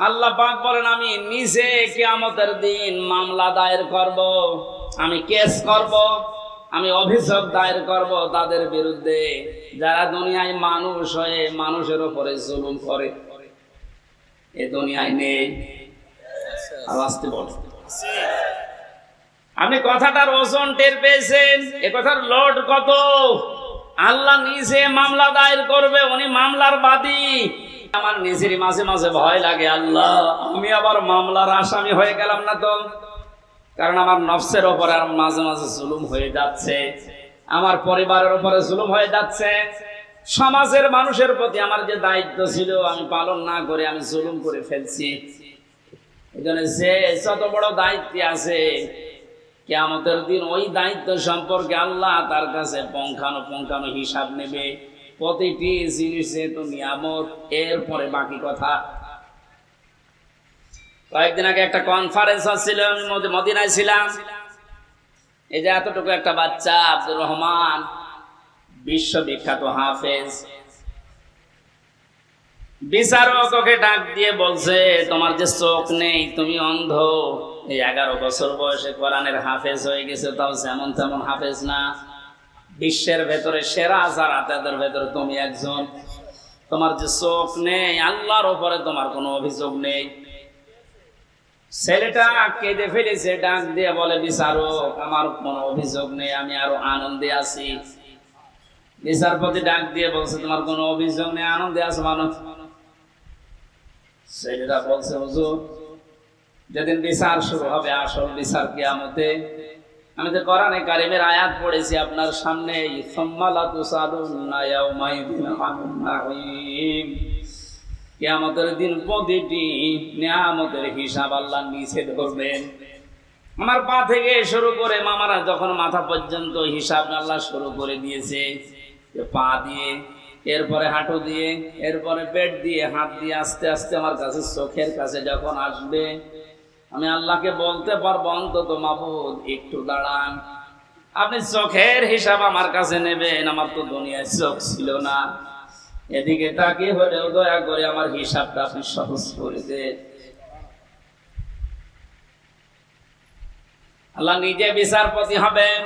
আল্লাহ পাক বলেন আমি নিজে কিয়ামতের দিন মামলা দায়ের করব, আমি কেস করব, আমি অভিযোগ দায়ের করব তাদের বিরুদ্ধে যারা দুনিয়ায় মানুষ হয়ে মানুষের উপরে জুলুম করে। এ দুনিয়ায় নেই। আসতে বল, আপনি কথাটার ওজন টের পেয়েছেন? এ কথার লোড কত? আল্লাহ নিজে মামলা দায়ের করবে, উনি মামলার বাদী। আমার নিজেরই মাঝে মাঝে ভয় লাগে, আল্লাহ আমি আবার মামলার আসামি হয়ে গেলাম না তো? কারণ আমার নফসের ওপরে আর মাঝে মাঝে জুলুম হয়ে যাচ্ছে, আমার পরিবারের উপরে জুলুম হয়ে যাচ্ছে, সমাজের মানুষের প্রতি আমার যে দায়িত্ব ছিল আমি পালন না করে আমি জুলুম করে ফেলছি। এজন্য যে যত বড় দায়িত্ব আছে, কিয়ামতের দিন ওই দায়িত্ব সম্পর্কে আল্লাহ তার কাছে পুঙ্খানুপুঙ্খানু হিসাব নেবে। প্রতিটি জিনিসের তো নিয়ামত, এরপরে বাকি কথা। কয়েকদিন আগে একটা কনফারেন্স হচ্ছিল, আমি মদিনায় ছিলাম। এই যে এতটুকু একটা বাচ্চা আব্দুর রহমান, বিশ্ববিখ্যাত হাফেজ, বিচারক ওকে ডাক দিয়ে বলছে, তোমার যে চোখ নেই, তুমি অন্ধ, এই 11 বছর বয়সে কোরআনের হাফেজ হয়ে গেছে, তাও যেমন তেমন হাফেজ না, বিশ্বের ভেতরে সেরা যারা তাদের ভেতরে তুমি একজন। তোমার যে চোখ নেই, আল্লাহর উপরে তোমার কোনো অভিযোগ নেই। ছেলেটা কেঁদে ফেলেছে, ডাক দিয়ে বলে, বিচারক আমার কোনো অভিযোগ নেই, আমি আরো আনন্দে আছি। বিচারপতি ডাক দিয়ে বলছে, তোমার কোনো অভিযোগ নেই, আনন্দে আছো মানুষ? ছেলেটা বলছে, হুজুর যেদিন বিচার শুরু হবে, আসল বিচার কিয়ামতে, আমি তো কোরআনে কারিমের আয়াত পড়েছি আপনার সামনে, কিয়ামতের দিন প্রতিটি নিয়ামতের হিসাব আল্লাহ নিচে ধরবেন। আমার পা থেকে শুরু করে মামারা যখন মাথা পর্যন্ত হিসাব আল্লাহ শুরু করে দিয়েছে, পা দিয়ে, এরপরে হাঁটু দিয়ে, এরপরে পেট দিয়ে, হাত দিয়ে, আস্তে আস্তে আমার কাছে চোখের কাছে যখন আসবে, আমি আল্লাহকে বলতে পারবো, অন্তত মাবুদ একটু দাঁড়ান, আপনি চোখের হিসাব আমার কাছে নেবেন, আমার তো দুনিয়ায় চোখ ছিল না, এদিকে তাকিয়ে হলেও দয়া করে আমার হিসাবটা আপনি সহজ করে দেন। আল্লাহ নিজে বিচারপতি হবেন।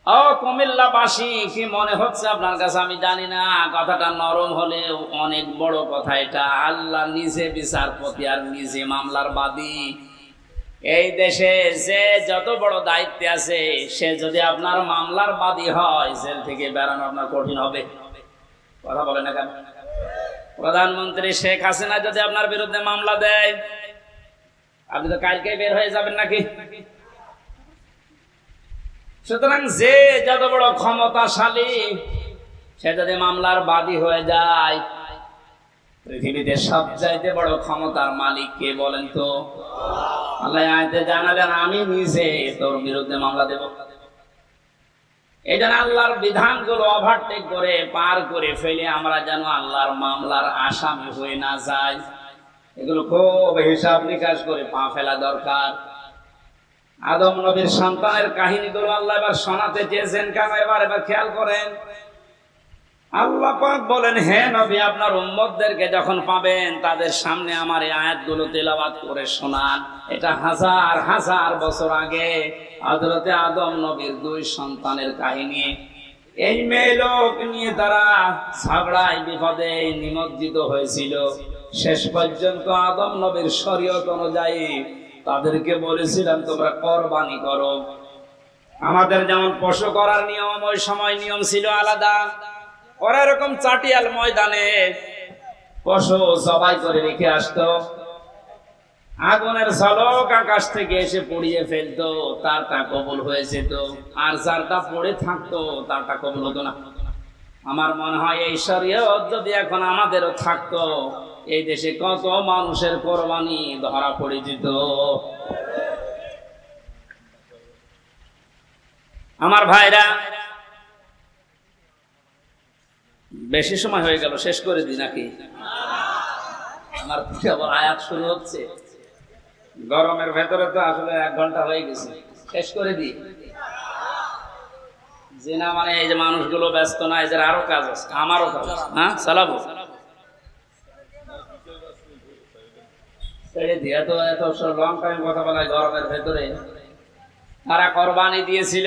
ও কুমিল্লাবাসী, কি মনে হচ্ছে আপনার কাছে আমি জানি না, কথাটা নরম হলেও অনেক বড় কথা এটা। আল্লাহ নিজে বিচারপতি আর নিজে মামলার বাদী। এই দেশে যে যত বড় দায়িত্বে আছে, সে যদি আপনার মামলার বাদী হয়, জেল থেকে বেরানো আপনার কঠিন হবে। কথা বলে না কেন? প্রধানমন্ত্রী শেখ হাসিনা যদি আপনার বিরুদ্ধে মামলা দেয়, আপনি তো কালকে বের হয়ে যাবেন নাকি? সুতরাং যে যত বড় ক্ষমতাশালী, সে যদি মামলার বাদী হয়ে যায়, পৃথিবীতে সবচাইতে বড় ক্ষমতার মালিক কে বলেন তো? আল্লাহ আয়াতে জানালেন, আমি নিজে তোর বিরুদ্ধে মামলা দেব। এই জন্য আল্লাহর বিধানগুলো ওভারটেক করে পার করে ফেলে আমরা যেন আল্লাহর মামলার আসামি হয়ে না যাই, এগুলো খুব হিসাব নিকাশ করে পা ফেলা দরকার। আদম নবীর সন্তানের কাহিনীগুলো আল্লাহ এবার শোনাতে চেয়েছেন কেন? এবার খেয়াল করেন। আল্লাহ পাক বলেন, হে নবী, আপনার উম্মতদেরকে যখন পাবেন, তাদের সামনে আমার এই আয়াতগুলো তেলাওয়াত করে শোনান। এটা হাজার হাজার বছর আগে হযরতে আদম নবীর 2 সন্তানের কাহিনী। এই মেয়ে লোক নিয়ে তারা ঝগড়ায় বিপদে নিমজ্জিত হয়েছিল। শেষ পর্যন্ত আদম নবীর শরীয়ত অনুযায়ী তাদেরকে বলেছিলাম, তোমরা কোরবানি করো। আমাদের যেমন পশু করার নিয়ম, ওই সময় নিয়ম ছিল আলাদা। ওরা এরকম চাটিয়াল ময়দানে পশু জবাই করে রেখে আসতো, আগুনের ঝলক আকাশ থেকে এসে পুড়িয়ে ফেলতো, তারটা কবুল হয়েছে তো, আর যারটা পড়ে থাকতো তারটা কবুল হতো না। আমার মনে হয় এই শরীয়ত যদি এখন আমাদেরও থাকতো, এই দেশে কত মানুষের কোরবানি ধরা পড়ে যেত। আমার ভাইরা, বেশি সময় হয়ে গেল, শেষ করে দিই নাকি? আমার আবার আয়াত শুরু হচ্ছে, গরমের ভেতরে তো আসলে 1 ঘন্টা হয়ে গেছে, শেষ করে দিই। যে না মানে এই যে মানুষগুলো ব্যস্ত না, এদের আরো কাজ আছে, আমারও কাজ আছে। হ্যাঁ, চালাবো, ছেড়ে দিয়ে তো এত লং টাইম কথা বলা গরমের ভেতরে। তারা কোরবানি দিয়েছিল,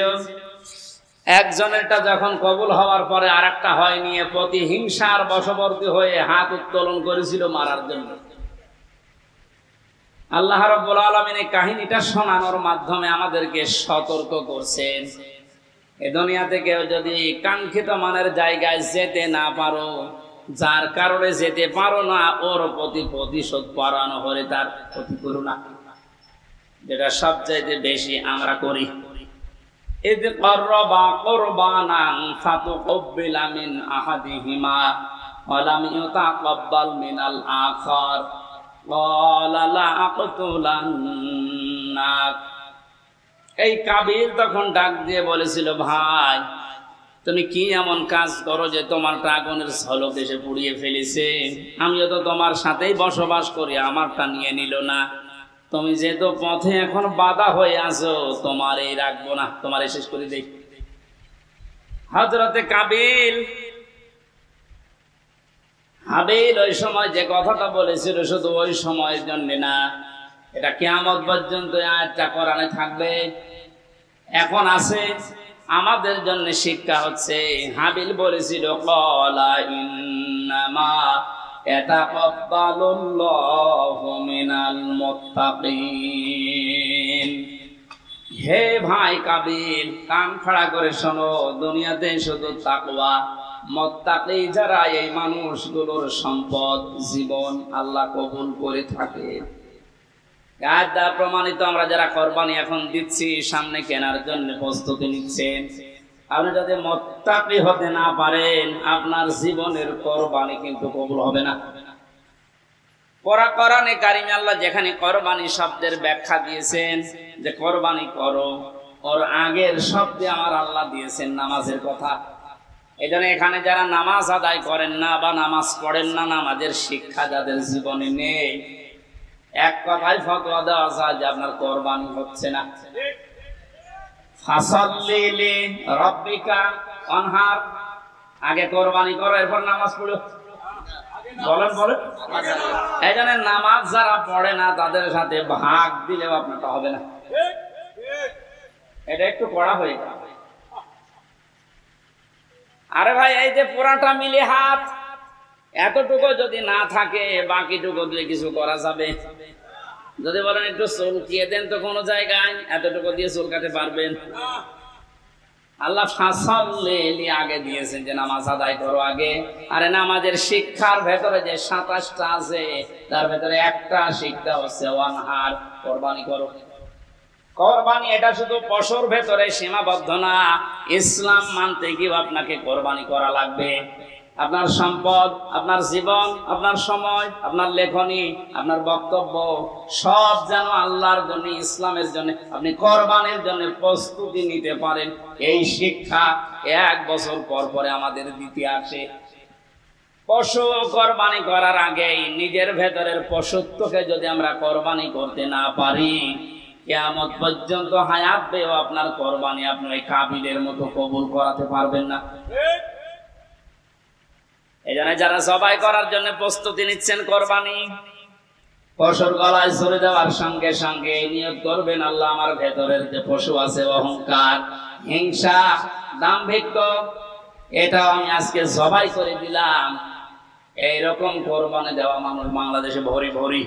একজনেরটা যখন কবুল হওয়ার পরে আরেকটা হয়নি, প্রতিহিংসার বশবর্তী হয়ে হাত উত্তোলন করেছিল মারার জন্য। আল্লাহ রাব্বুল আলামিন এই কাহিনীটা শোনানোর মাধ্যমে আমাদেরকে সতর্ক করছেন, এ দুনিয়া থেকে যদি কাঙ্ক্ষিত মানের জায়গায় যেতে না পারো, যার কারণে যেতে পারো না, ওর প্রতি প্রতিশোধ পরানো হলে তার ক্ষতি করো না, যেটা সবচাইতে বেশি আমরা করি। ইয ক্বাররাবা কুরবানান ফাতুকব্বিলা মিন আহাদিহিমা ওয়া লাম ইউতাকাব্বাল মিনাল আখার ক্বালা লা আকতুলান্নাক। এই কাবিল তখন ডাক দিয়ে বলেছিল, ভাই তুমি কি এমন কাজ করো যে তোমারটা আগুনের ঝলক এসে পুড়িয়ে ফেলেছে? আমিও তো তোমার সাথেই বসবাস করি, আমারটা নিয়ে নিল না। তুমি যেহেতু পথে এখন বাধা হয়ে আছো, তোমার এই রাখবো না, তোমার শেষ করে দেই। হযরতে কাবিল হাবিল ওই সময় যে কথাটা বলেছিল, শুধু ওই সময়ের জন্য না, এটা কিয়ামত পর্যন্ত আয়াতটা কোরআনে থাকবে, এখন আছে, আমাদের জন্য শিক্ষা হচ্ছে। হাবিল বলেছিল, ক্বালা ইন্নামা ইয়াতাকাব্বালুল্লাহু মিনাল মুত্তাকিন। হে ভাই কাবিল, কান খাড়া করে শোনো, দুনিয়াতে শুধু তাকওয়া, মুত্তাকি যারা, এই মানুষগুলোর সম্পদ, জীবন আল্লাহ কবুল করে থাকে। আয়াত দ্বারা প্রমাণিত আমরা যারা কোরবানি এখন দিচ্ছি, সামনে কেনার জন্য প্রস্তুতি নিচ্ছেন, আপনি যদি মুত্তাকি হতে না পারেন, আপনার জীবনের কোরবানি কিন্তু কবুল হবে না। কোরআনে কারিমে আল্লাহ যেখানে কোরবানি শব্দের ব্যাখ্যা দিয়েছেন যে কোরবানি করো, ওর আগের শব্দে আমার আল্লাহ দিয়েছেন নামাজের কথা। এজন্য এখানে যারা নামাজ আদায় করেন না বা নামাজ পড়েন না, নামাজের শিক্ষা যাদের জীবনে নেই, এক কথায় ফতোয়া দেওয়া যায় যে আপনার কোরবানি হচ্ছে না। ফাসাল্লি লিরাব্বিকা ওয়ানহার, আগে কোরবানি করো, এরপর নামাজ পড়ো। বলেন বলেন। এই জন্য নামাজ যারা পড়ে না, তাদের সাথে ভাগ দিলেও আপনারটা হবে না। এটা একটু পড়া হয়ে যাবে। আরে ভাই, এই যে পুরাটা মিলে হাত, এতটুকু যদি না থাকে, বাকিটুকু দিয়ে কিছু করা যাবে? যদি বলেন একটু চুলকিয়ে দেন তো কোনো জায়গায়, এতটুকু দিয়ে চুলকাতে পারবেন? আল্লাহ ফাসাল্লি আগে দিয়েছেন যে নামাজ আদায় করো আগে। আরে নামাজের শিক্ষার ভেতরে যে 27টা আছে, তার ভেতরে একটা শিক্ষা হচ্ছে ওয়ানহার, কোরবানি করো। কোরবানি এটা শুধু পশুর ভেতরে সীমাবদ্ধ না, ইসলাম মানতে গিয়ে আপনাকে কোরবানি করা লাগবে। আপনার সম্পদ, আপনার জীবন, আপনার সময়, আপনার লেখনী, আপনার বক্তব্য সব যেন আল্লাহর জন্য, ইসলামের জন্য, আপনি কোরবানির জন্য প্রস্তুতি নিতে পারেন। এই শিক্ষা 1 বছর পর পরে আমাদের দিতে আসে। পশু কোরবানি করার আগেই নিজের ভেতরের পশুত্বকে যদি আমরা কোরবানি করতে না পারি, কিয়ামত পর্যন্ত হায়াত পেয়েও আপনার কোরবানি আপনি ওই কাবিলের মতো কবুল করাতে পারবেন না। এই জন্য যারা জবাই করার জন্য প্রস্তুতি নিচ্ছেন, কোরবানি পশুর গলায় ছুরি দেওয়ার সঙ্গে সঙ্গে নিয়ত করবেন, আল্লাহ আমার ভেতরের যে পশু আছে, অহংকার, হিংসা, দাম্ভিক্য, এটা আমি আজকে জবাই করে দিলাম। এইরকম কোরবানি দেওয়া মানুষ বাংলাদেশে ভরি ভরি।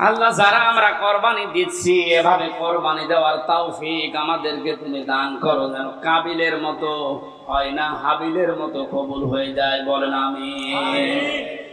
আল্লাহ, যারা আমরা কোরবানি দিচ্ছি, এভাবে কোরবানি দেওয়ার তৌফিক আমাদেরকে তুমি দান করো, যেন কাবিলের মতো হয় না, হাবিলের মতো কবুল হয়ে যায়। বলেন আমিন।